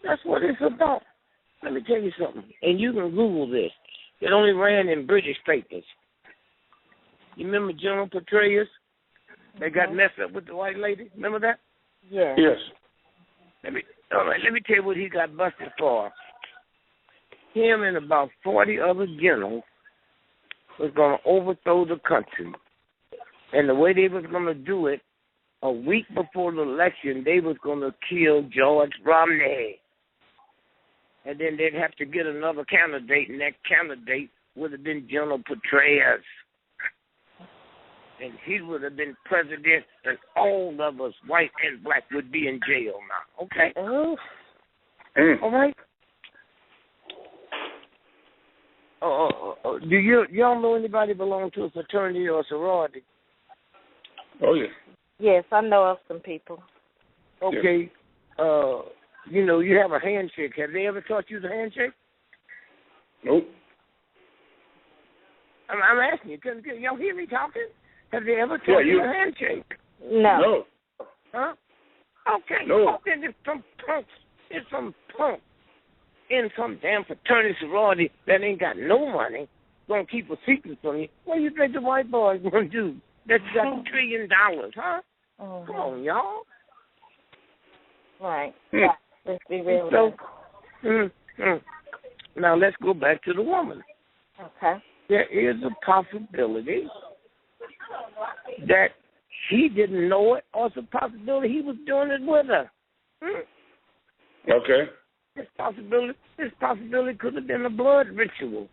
That's what it's about. Let me tell you something, and you can Google this. It only ran in British papers. You remember General Petraeus? They got messed up with the white lady. Remember that? Yeah. Yes. Let me tell you what he got busted for. Him and about 40 other generals was going to overthrow the country. And the way they was going to do it, a week before the election, they was going to kill George Romney. And then they'd have to get another candidate, and that candidate would have been General Petraeus. And he would have been president, and all of us, white and black, would be in jail now. Okay? Oh. All right? Do y'all know anybody belong to a fraternity or a sorority? Oh, yeah. Yes, I know of some people. Okay. You have a handshake. Have they ever taught you the handshake? Nope. I'm asking you. Can y'all hear me talking? Have they ever taught you the handshake? No. Huh? Okay. No. Then there's some punk in some damn fraternity sorority that ain't got no money, gonna keep a secret from you. What do you think the white boys gonna do? That's got $1 trillion, huh? Mm-hmm. Come on, y'all. Right. Let's be real. Now let's go back to the woman. Okay. There is a possibility that he didn't know it, or it's a possibility he was doing it with her. Okay. This possibility could have been a blood ritual.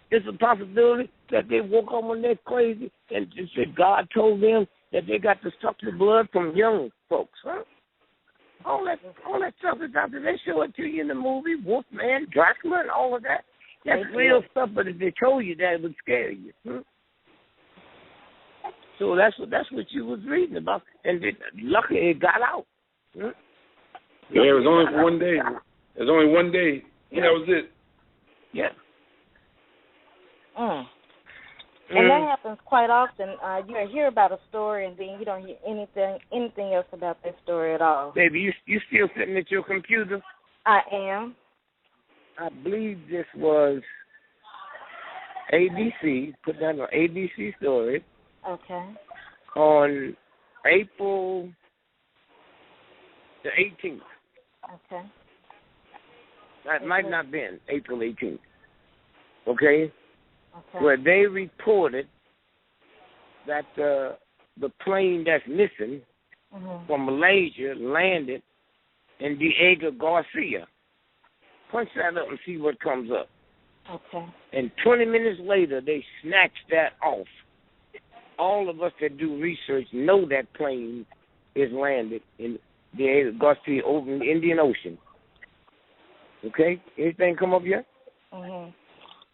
It's a possibility that they woke up when they're crazy and said God told them that they got to suck the blood from young folks. All that stuff is out there. They show it to you in the movie, Wolfman, Dracula, and all of that. That's real stuff, but if they told you that, it would scare you. So that's what you was reading about, and luckily it got out. Yeah, it was only one day. It was only one day. Yeah. That was it. Yeah. And that happens quite often. You hear about a story, and then you don't hear anything else about that story at all. Baby, you still sitting at your computer? I am. I believe this was ABC, put that on ABC story. Okay. On April the 18th. Okay. That might not have been April 18th. Okay? Where they reported that the plane that's missing from Malaysia landed in Diego Garcia. Punch that up and see what comes up. Okay. And 20 minutes later, they snatched that off. All of us that do research know that plane is landed in Diego Garcia over in the Indian Ocean. Okay? Anything come up yet?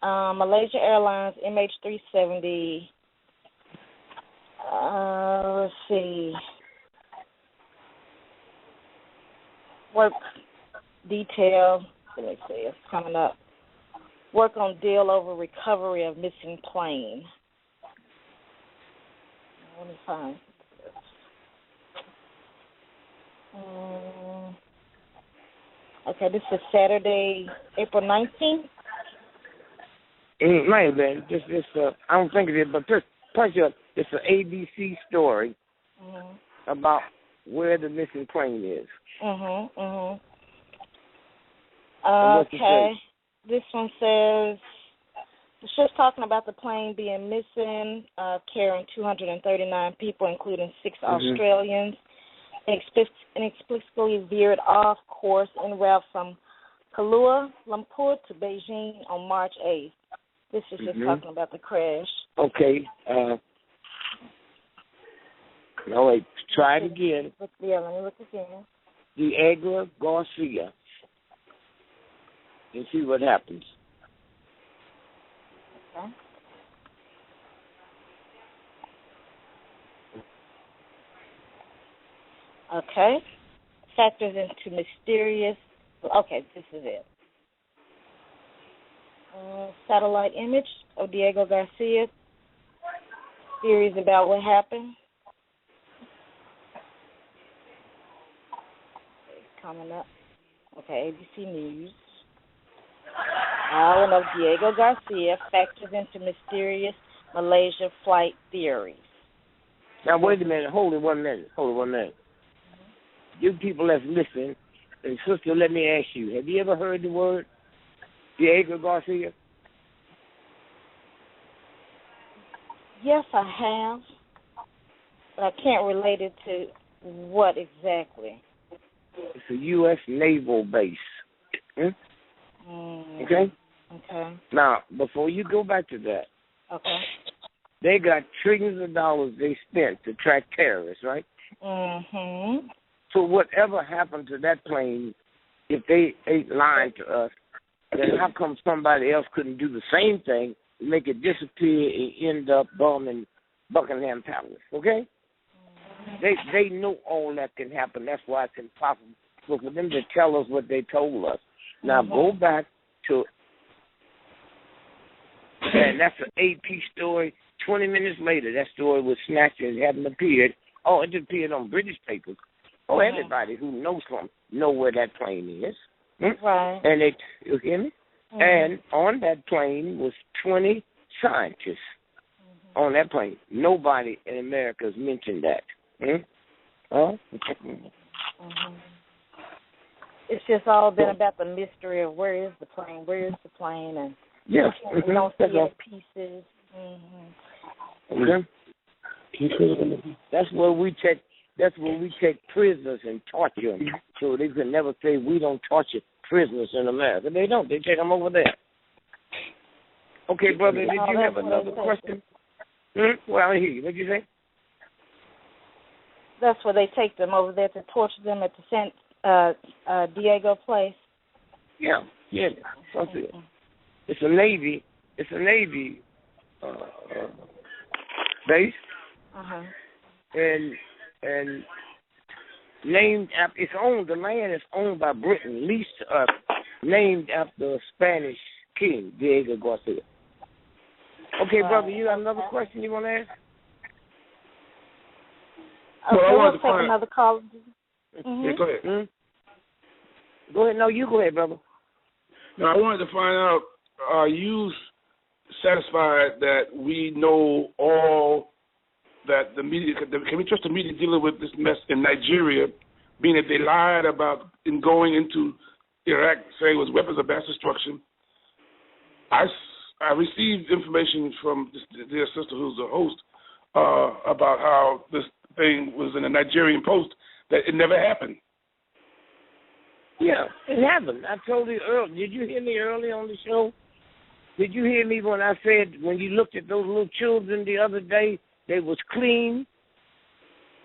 Malaysia Airlines MH370. Let's see. Work detail. Let me see. It's coming up. Work on deal over recovery of missing plane. Let me find this. Okay, this is Saturday, April 19th. It might have been. I don't think it is, but just punch up. It's an ABC story about where the missing plane is. Okay. This one says, it's just talking about the plane being missing, carrying 239 people, including 6 Australians, inexplicably veered off course en route from Kuala Lumpur to Beijing on March 8th. This is just talking about the crash. Okay. No, wait. Try it again. Yeah, let me look again. Diego Garcia. And see what happens. Okay. Factors into mysterious. Okay, this is it. Satellite image of Diego Garcia. Theories about what happened. Coming up. Okay, ABC News. Island of Diego Garcia factors into mysterious Malaysia flight theories. Now, wait a minute. Hold it 1 minute. You people that's listening, and sister, let me ask you, have you ever heard the word Diego Garcia? Yes, I have, but I can't relate it to what exactly. It's a U.S. naval base. Okay? Okay. Now, before you go back to that, they got trillions of dollars they spent to track terrorists, right? So whatever happened to that plane, if they ain't lying to us, then how come somebody else couldn't do the same thing, make it disappear and end up bombing Buckingham Palace, okay? They know all that can happen. That's why it's impossible for them to tell us what they told us. Now go back to, and that's an AP story. 20 minutes later, that story was snatched and hadn't appeared. Oh, it appeared on British papers. Oh, everybody who knows something know where that plane is. Right. And you hear me? And on that plane was 20 scientists on that plane. Nobody in America has mentioned that. It's just all been about the mystery of where is the plane, and we don't see the pieces. That's where we take. That's where we take prisoners and torture them, so they can never say we don't torture prisoners in America. They don't. They take them over there. Okay, brother, did you have another question? Well, I hear you. What did you say? That's where they take them over there to torture them at the San Diego place. Yeah. It's a Navy base, and named after, it's owned. The land is owned by Britain, leased to us, named after a Spanish king, Diego Garcia. Okay, brother, you have another question you want to ask? Okay, we'll take another call. Yeah, go ahead. Go ahead. No, you go ahead, brother. Now, I wanted to find out, are you satisfied that we know all that the media, can we trust the media dealing with this mess in Nigeria, being that they lied about in going into Iraq, saying it was weapons of mass destruction? I received information from this dear sister who's the host about how this thing was in a Nigerian Post, that it never happened. Yeah, it happened. I told you earlier. Did you hear me early on the show? Did you hear me when I said when you looked at those little children the other day, they was clean,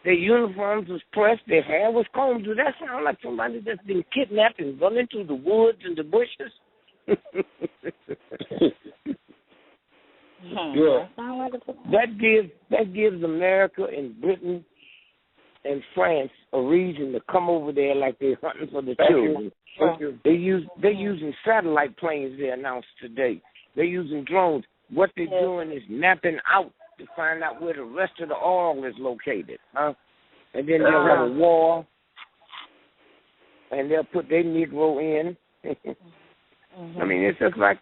their uniforms was pressed, their hair was combed? Does that sound like somebody that's been kidnapped and run into the woods and the bushes? Yeah. That gives America and Britain and France a reason to come over there like they're hunting for the children. They're using satellite planes, they announced today. They're using drones. What they're doing is mapping out to find out where the rest of the oil is located. And then they'll have a war, and they'll put their Negro in. I mean, it's just like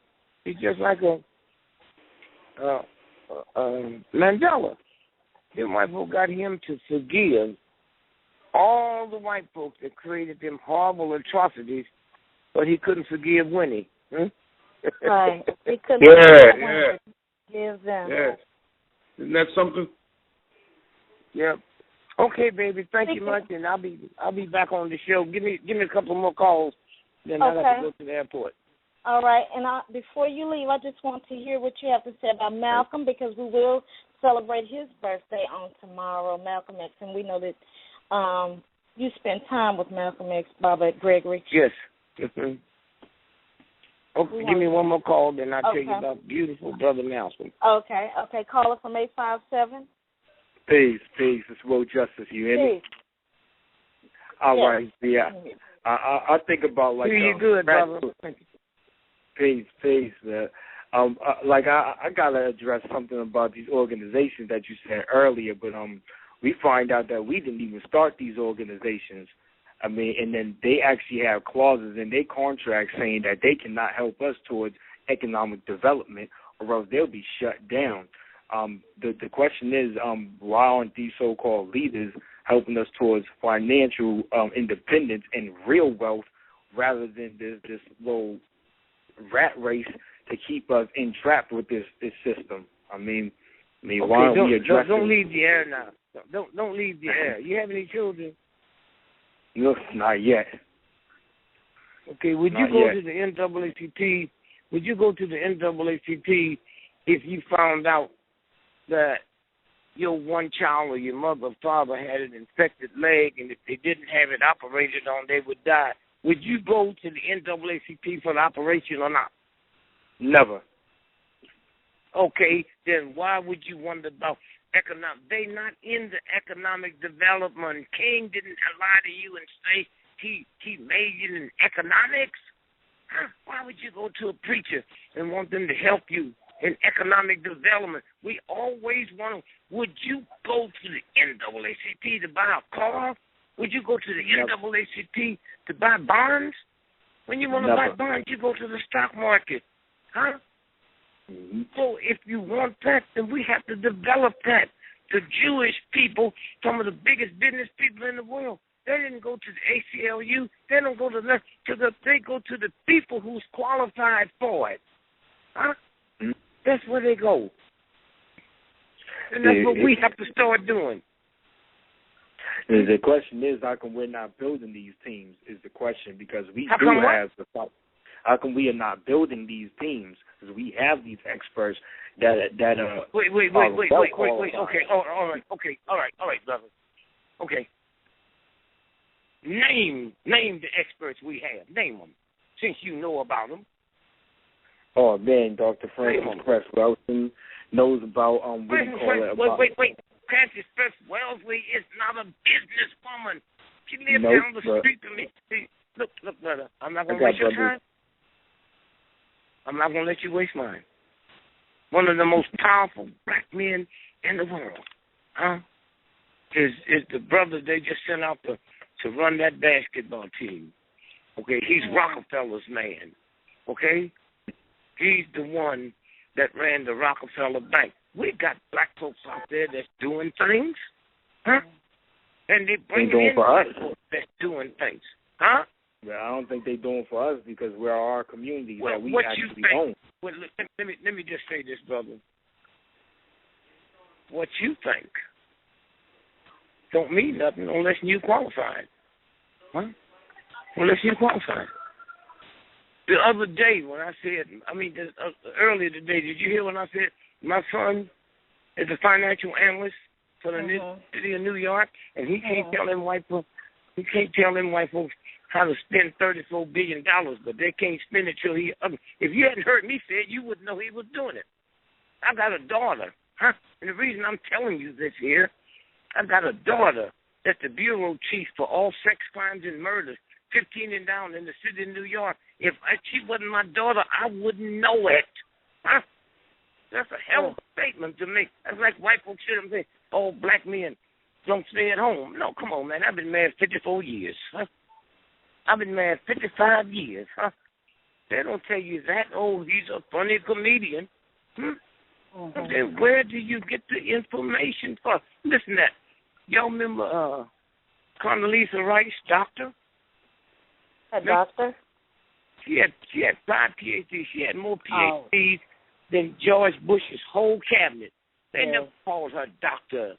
Mandela. The white folk got him to forgive all the white folks that created them horrible atrocities, but he couldn't forgive Winnie. Right. He couldn't forgive them. Yeah. Isn't that something? Yeah. Okay, baby. Thank you much, and I'll be back on the show. Give me a couple more calls, then I'll have to go to the airport. All right, and before you leave, I just want to hear what you have to say about Malcolm, because we will celebrate his birthday on tomorrow, Malcolm X, and we know that you spend time with Malcolm X, Baba Gregory. Yes. Okay, give me one more call, then I'll tell you about beautiful brother Malcolm. Okay. Caller from 857. Peace. It's Will Justice. You hear me? All right. Yeah. I think about like. You good, brother? Peace. I gotta address something about these organizations that you said earlier, but we find out that we didn't even start these organizations. I mean, and then they actually have clauses in their contract saying that they cannot help us towards economic development, or else they'll be shut down. The question is, why aren't these so-called leaders helping us towards financial independence and real wealth, rather than this little rat race to keep us entrapped with this system? I mean, why aren't we addressing? Don't leave the air now. Don't leave the air. You have any children? No, not yet. Okay, would you go to the NAACP? Would you go to the NAACP if you found out that your one child or your mother or father had an infected leg, and if they didn't have it operated on, they would die? Would you go to the NAACP for the operation or not? Never. Okay, then why would you wonder about They not in the economic development. King didn't lie to you and say he majored in economics. Huh? Why would you go to a preacher and want them to help you in economic development? We always want to. Would you go to the NAACP to buy a car? Would you go to the NAACP to buy bonds? When you want to buy bonds, you go to the stock market. Huh? Mm-hmm. So if you want that, then we have to develop that. The Jewish people, some of the biggest business people in the world, they didn't go to the ACLU. They don't go to they go to the people who's qualified for it. Huh? Mm-hmm. That's where they go. And that's what we have to start doing. The question is, how come we're not building these teams? Is the question, because we do have the thought. How come we are not building these teams? Because we have these experts that Wait. Okay. All right, brother. Okay. Name the experts we have. Name them, since you know about them. Oh man, Dr. Francis Press Wellesley knows about Wait. Francis Press Wellesley is not a businesswoman. She lives down the street from me. See, look, brother. I'm not gonna waste your time. I'm not gonna let you waste mine. One of the most powerful black men in the world, is the brother they just sent out to run that basketball team. Okay, he's Rockefeller's man. Okay, he's the one that ran the Rockefeller Bank. We got black folks out there that's doing things, and they bring in black folks that's doing things, Well, I don't think they're doing for us because we're our community that we actually own. Well, let me just say this, brother. What you think don't mean nothing unless you qualified. Unless you qualified. The other day when I said, earlier today, did you hear when I said my son is a financial analyst for the city of New York, and he can't tell them white folks how to spend $34 billion, but they can't spend it till he. If you hadn't heard me say it, you wouldn't know he was doing it. I got a daughter, and the reason I'm telling you this here, I got a daughter that's the bureau chief for all sex crimes and murders, 15 and down in the city of New York. If she wasn't my daughter, I wouldn't know it. That's a hell of a statement to make. That's like white folks sit and say, "Oh, black men don't stay at home." No, come on, man. I've been married 54 years. I've been married 55 years. They don't tell you that. Oh, he's a funny comedian. Then where do you get the information from? Listen, that y'all remember Condoleezza Rice, doctor? A doctor? She had 5 PhDs. She had more PhDs than George Bush's whole cabinet. They never called her doctor.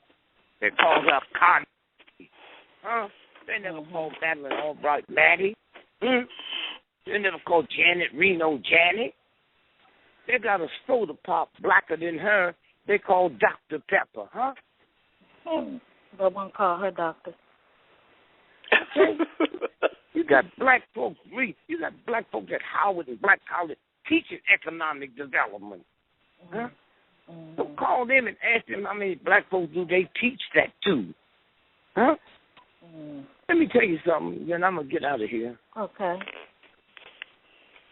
They called her Connie. They never called Madeline Albright Maddie. They never called Janet Reno Janet. They got a soda pop blacker than her. They call Dr. Pepper, But won't call her doctor. Okay. You got black folks at Howard and Black College teaching economic development. So call them and ask them how many black folks do they teach that to. Let me tell you something, then I'm going to get out of here. Okay.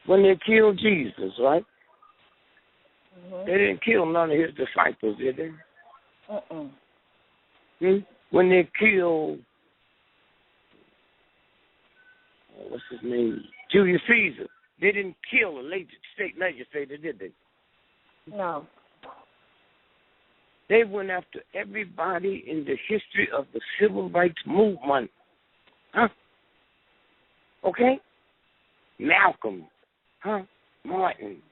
When they killed Jesus, right? They didn't kill none of his disciples, did they? When they killed, what's his name? Julius Caesar, they didn't kill a state legislator, did they? No. They went after everybody in the history of the civil rights movement. Okay? Malcolm. Martin.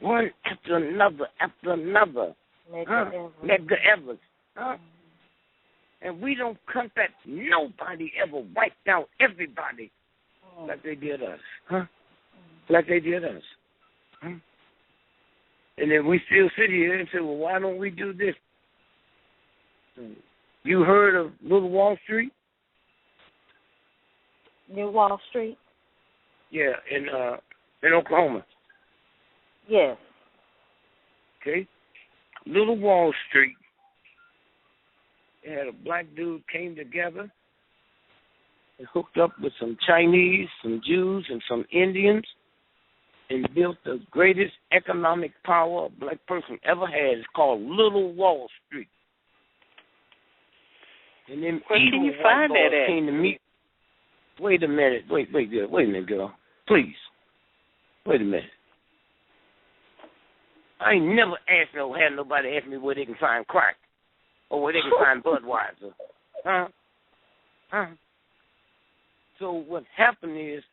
One after another. Medgar Evers. And we don't cut that. Nobody ever wiped out everybody like they did us. Like they did us. And then we still sit here and say, well, why don't we do this? You heard of Little Wall Street? New Wall Street? Yeah, in Oklahoma. Yes. Okay. Little Wall Street. They had a black dude came together and hooked up with some Chinese, some Jews, and some Indians and built the greatest economic power a black person ever had. It's called Little Wall Street. And then where can you find that at? Came to meet. Wait a minute. Wait a minute, girl. Please. Wait a minute. I ain't never had nobody ask me where they can find crack or where they can find Budweiser. Huh? So what happened is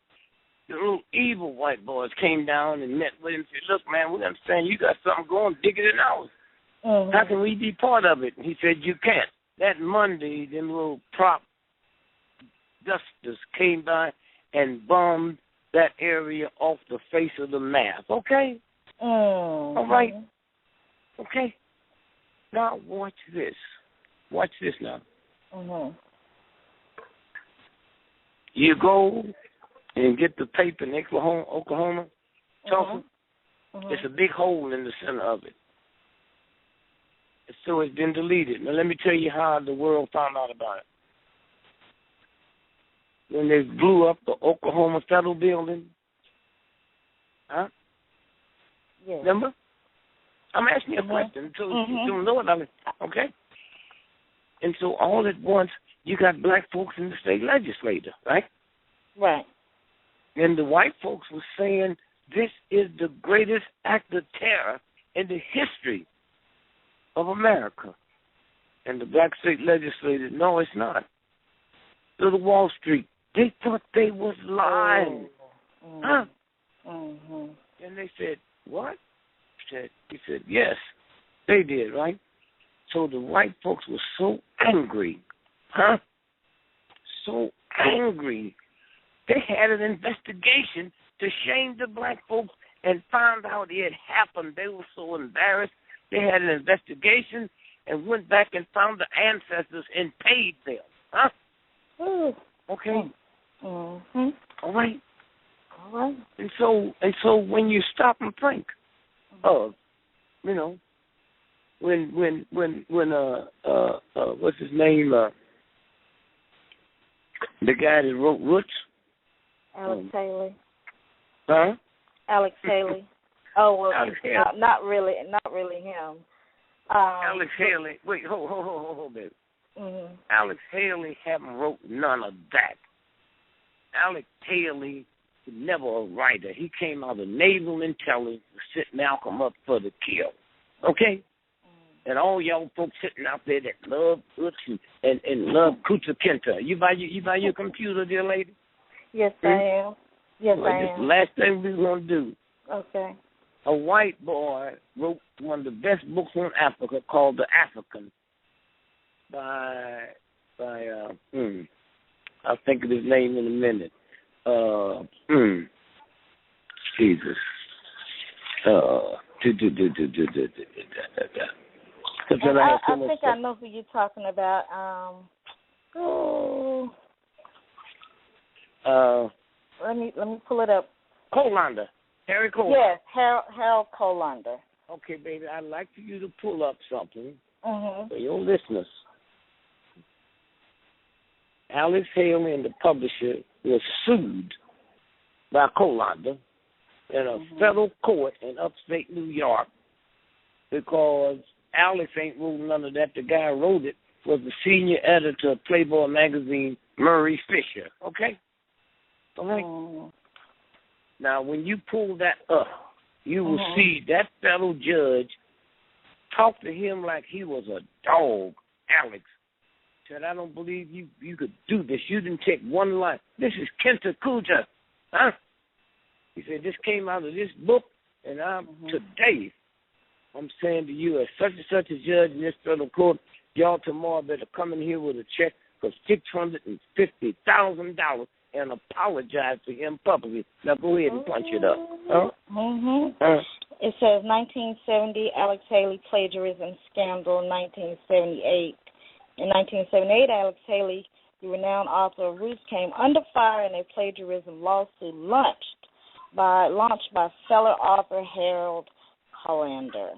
the little evil white boys came down and met with him and said, look, man, we understand you got something going bigger than ours. Mm-hmm. How can we be part of it? And he said, you can't. That Monday, them little prop dusters came by and bombed that area off the face of the map. Okay? Mm-hmm. All right? Okay? Now watch this. Watch this now. Mm-hmm. You go and get the paper in Oklahoma, Tulsa. Mm-hmm. There's a big hole in the center of it. So it's been deleted. Now let me tell you how the world found out about it. When they blew up the Oklahoma Federal Building, huh? Yeah. Remember? I'm asking you a question. So you don't know it, okay? And so all at once, you got black folks in the state legislature, right? Right. And the white folks were saying, this is the greatest act of terror in the history of America. And the black state legislature, no, it's not. Little Wall Street, they thought they was lying. Mm-hmm. Huh? Mm-hmm. And they said, what? He said, yes, they did, right? So the white folks were so angry, huh? So angry. They had an investigation to shame the black folks and found out it had happened. They were so embarrassed. They had an investigation and went back and found the ancestors and paid them. Huh? Okay. Mm-hmm. All right. All right. And so when you stop and think of, you know, when what's his name? The guy that wrote Roots. Alex Haley. Huh? Alex Haley. Oh well, not really him. Alex Haley. Wait, hold a minute. Mm-hmm. Alex Haley haven't wrote none of that. Alex Haley was never a writer. He came out of naval intelligence to set Malcolm up for the kill. Okay? Mm-hmm. And all y'all folks sitting out there that love Roots and love Kunta Kinte. You buy your computer, dear lady? Yes, I am. Yes, I am. This is the last thing we're going to do. Okay. A white boy wrote one of the best books on Africa called The African by I'll think of his name in a minute. Jesus. I think I know who you're talking about. Let me pull it up. Colander. Harry Colander. Yes, Harold Colander. Okay, baby, I'd like for you to pull up something for your listeners. Alex Haley and the publisher was sued by Colander in a federal court in upstate New York because Alex ain't wrote none of that. The guy who wrote it was the senior editor of Playboy magazine, Murray Fisher. Okay? All right? Now, when you pull that up, you will see that federal judge talk to him like he was a dog. Alex said, I don't believe you could do this. You didn't take one line. This is Kenta Kuja. Huh? He said, this came out of this book, and today I'm saying to you as such and such a judge in this federal court, y'all tomorrow better come in here with a check for $650,000 and apologize to him publicly. Now go ahead and punch it up. Huh? It says 1970, Alex Haley plagiarism scandal, 1978. In 1978, Alex Haley, the renowned author of Roots, came under fire in a plagiarism lawsuit launched by fellow author Harold Colander.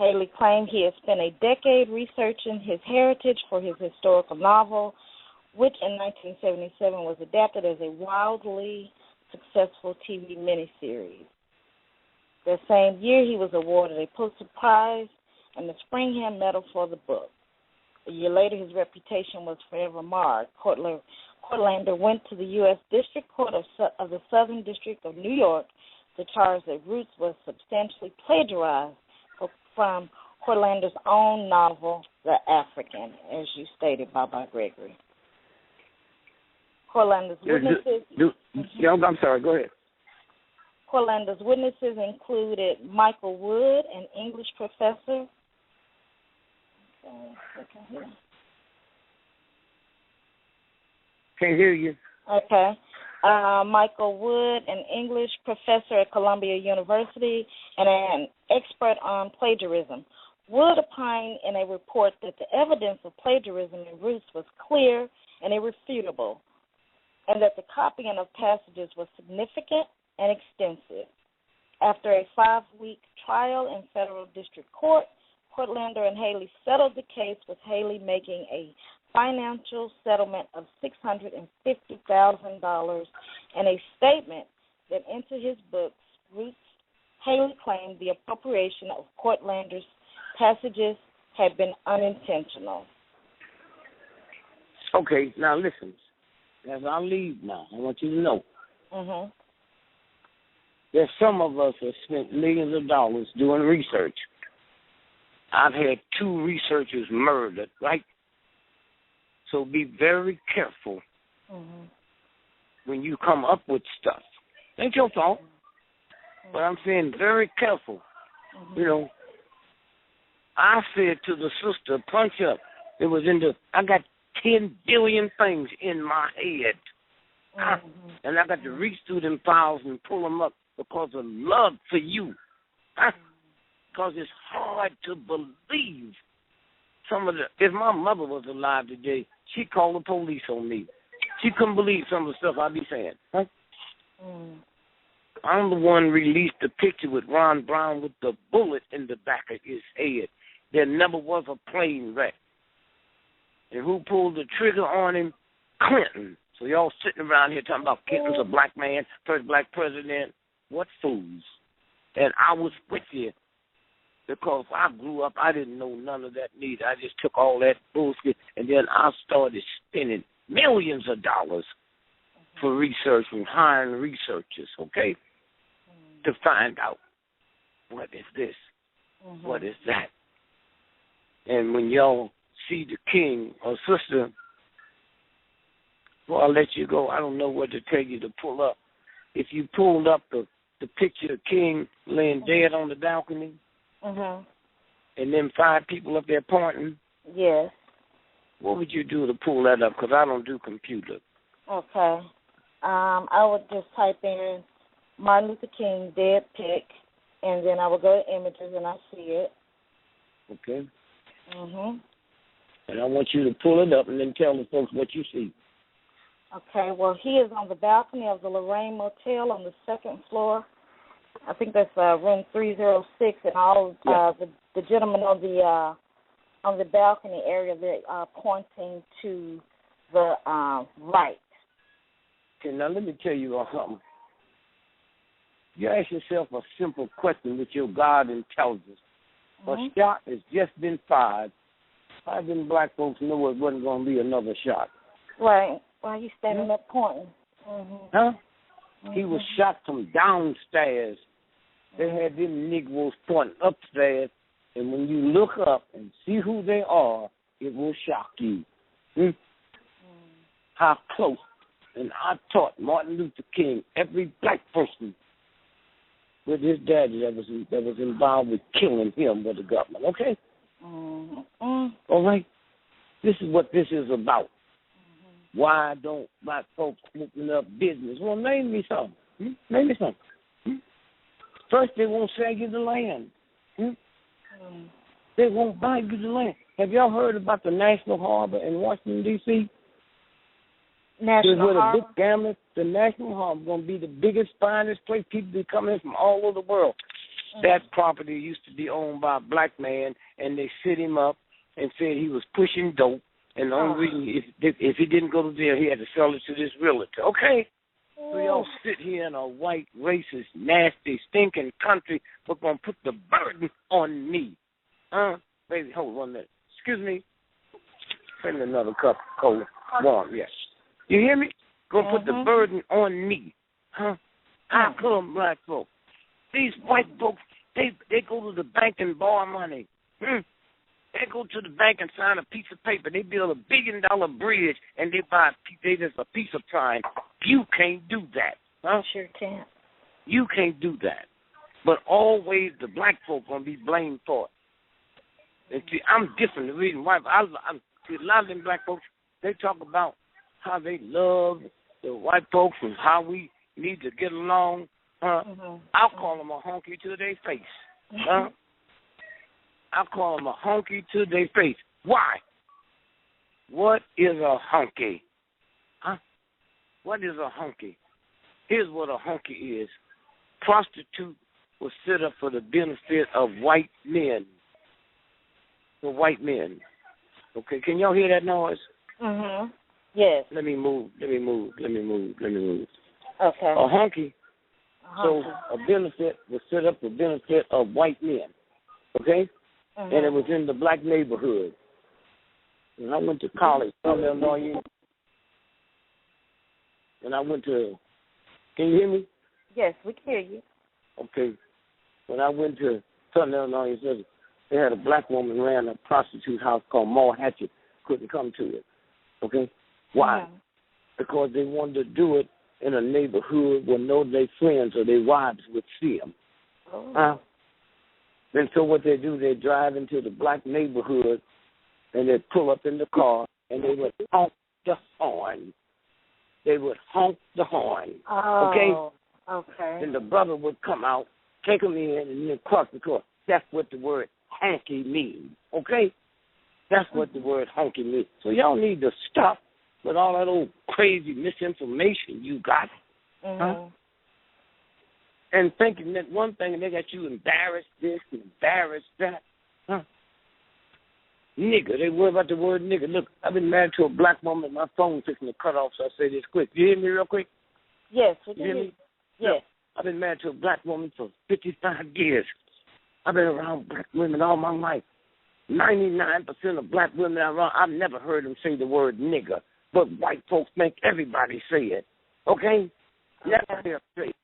Haley claimed he had spent a decade researching his heritage for his historical novel, which in 1977 was adapted as a wildly successful TV miniseries. That same year, he was awarded a Pulitzer Prize and the Springham Medal for the book. A year later, his reputation was forever marred. Courtlander went to the U.S. District Court of the Southern District of New York to charge that Roots was substantially plagiarized from Courtlander's own novel, The African, as you stated, Baba Gregory. Courtlander's witnesses... I'm sorry, go ahead. Courtlander's witnesses included Michael Wood, an English professor. Can't hear you. Okay. Michael Wood, an English professor at Columbia University and an expert on plagiarism. Wood opined in a report that the evidence of plagiarism in Roots was clear and irrefutable, and that the copying of passages was significant and extensive. After a 5-week trial in federal district court, Courtlander and Haley settled the case, with Haley making a financial settlement of $650,000 and a statement that into his books, Roots, Haley claimed the appropriation of Courtlander's passages had been unintentional. Okay, now listen. As I leave now, I want you to know that some of us have spent millions of dollars doing research. I've had 2 researchers murdered, right? So be very careful when you come up with stuff. Ain't your fault, but I'm saying very careful. You know, I said to the sister, punch up. It was I got 10 billion things in my head. And I got to reach through them files and pull them up because of love for you. Because it's hard to believe if my mother was alive today, she'd call the police on me. She couldn't believe some of the stuff I'd be saying. I'm the one released the picture with Ron Brown with the bullet in the back of his head. There never was a plane wreck. And who pulled the trigger on him? Clinton. So y'all sitting around here talking about Clinton's a black man, first black president. What fools. And I was with you because I grew up, I didn't know none of that neither. I just took all that bullshit, and then I started spending millions of dollars for research and hiring researchers, okay, to find out what is this, what is that. And when y'all see the king or sister, before I let you go, I don't know what to tell you to pull up. If you pulled up the picture of King laying dead on the balcony, and then 5 people up there pointing, yes, what would you do to pull that up? Because I don't do computer. Okay. I would just type in Martin Luther King dead pic, and then I would go to images and I see it. Okay. And I want you to pull it up and then tell the folks what you see. Okay, well, he is on the balcony of the Lorraine Motel on the 2nd floor. I think that's room 306, and all the gentlemen on the balcony area, they are pointing to the right. Okay, now let me tell you something. You ask yourself a simple question with your God intelligence. A shot has just been fired. How didn't black folks know it wasn't going to be another shot? Right. Why are you standing up pointing? He was shot from downstairs. They had them Negroes pointing upstairs, and when you look up and see who they are, it will shock you. How close. And I taught Martin Luther King, every black person with his daddy that was involved with killing him with the government, okay? All right? This is what this is about. Why don't black folks open up business? Well, name me something. Name me something. First, they won't sell you the land. They won't buy you the land. Have y'all heard about the National Harbor in Washington, D.C.? National Harbor? Big gamut. The National Harbor is going to be the biggest, finest place. People be coming in from all over the world. That property used to be owned by a black man, and they set him up and said he was pushing dope. And the only reason, if he didn't go to jail, he had to sell it to this realtor. Okay? So y'all sit here in a white, racist, nasty, stinking country, but going to put the burden on me. Baby, hold on a minute. Excuse me. Send me another cup, cold, warm, yes. You hear me? Going to put the burden on me. How come black folks? These white folks, they go to the bank and borrow money. They go to the bank and sign a piece of paper. They build $1 billion bridge, and they just a piece of time. You can't do that. Sure can't. You can't do that. But always the black folk going to be blamed for it. And see, I'm different. The reason why, a lot of them black folks, they talk about how they love the white folks and how we need to get along. I'll call them a honky to their face. I'll call them a honky to their face. Why? What is a honky? What is a honky? Here's what a honky is. Prostitute was set up for the benefit of white men. For white men. Okay, can y'all hear that noise? Yes. Let me move. Okay. A honky. So a benefit was set up for the benefit of white men. Okay? And it was in the black neighborhood. When I went to college, Southern Illinois, when I went to, can you hear me? Yes, we can hear you. Okay. When I went to Southern Illinois, they had a black woman ran a prostitute house called Maul Hatchet. Couldn't come to it. Okay? Why? Because they wanted to do it in a neighborhood where no their friends or their wives would see them. And so what they do, they drive into the black neighborhood, and they pull up in the car, and they would honk the horn. They would honk the horn. Okay? And the brother would come out, take them in, and then cross the car. That's what the word honky means. Okay? That's what the word honky means. So y'all need to stop with all that old crazy misinformation you got. And thinking that one thing, and they got you embarrassed this and embarrassed that. Nigga, they worry about the word nigga. Look, I've been married to a black woman. My phone fixing to cut off, so I say this quick. You hear me real quick? Yes, we can hear me. Yes. I've been married to a black woman for 55 years. I've been around black women all my life. 99% of black women I've never heard them say the word nigga. But white folks make everybody say it. Okay? Never hear them say it.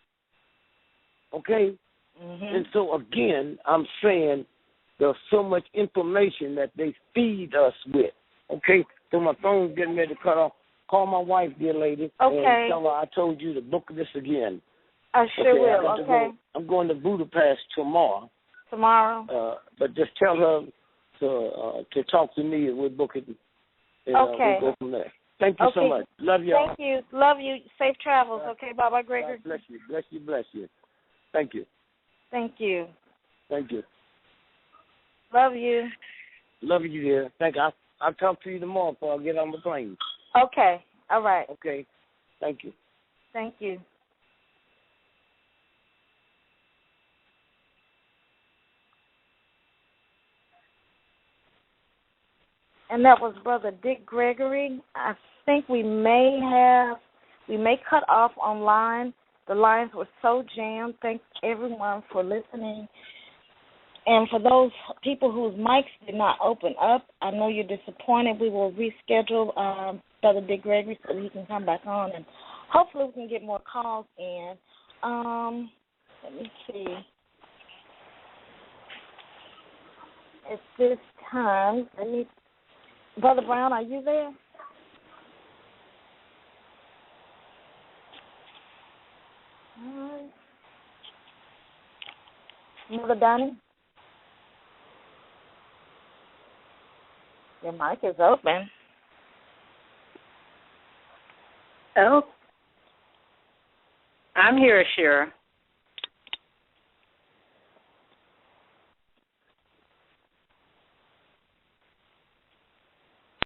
Okay? And so, again, I'm saying there's so much information that they feed us with. Okay? So my phone's getting ready to cut off. Call my wife, dear lady, and tell her I told you to book this again. I sure will, okay? I'm going to Budapest tomorrow. But just tell her to talk to me, and we'll book it. And, we'll go from there. Thank you so much. Love you. Thank you. Love you. Safe travels. Okay, bye-bye, Gregory. God bless you. Bless you. Bless you. Thank you. Thank you. Thank you. Love you. Love you, dear. Thank you. I'll talk to you tomorrow before I get on the plane. Okay. All right. Okay. Thank you. Thank you. And that was Brother Dick Gregory. I think we may cut off online. The lines were so jammed. Thank everyone for listening. And for those people whose mics did not open up, I know you're disappointed. We will reschedule Brother Dick Gregory so that he can come back on, and hopefully we can get more calls in. Let me see. At this time, Brother Brown, are you there? Mother Donnie? Your mic is open. Oh. I'm here, Shira.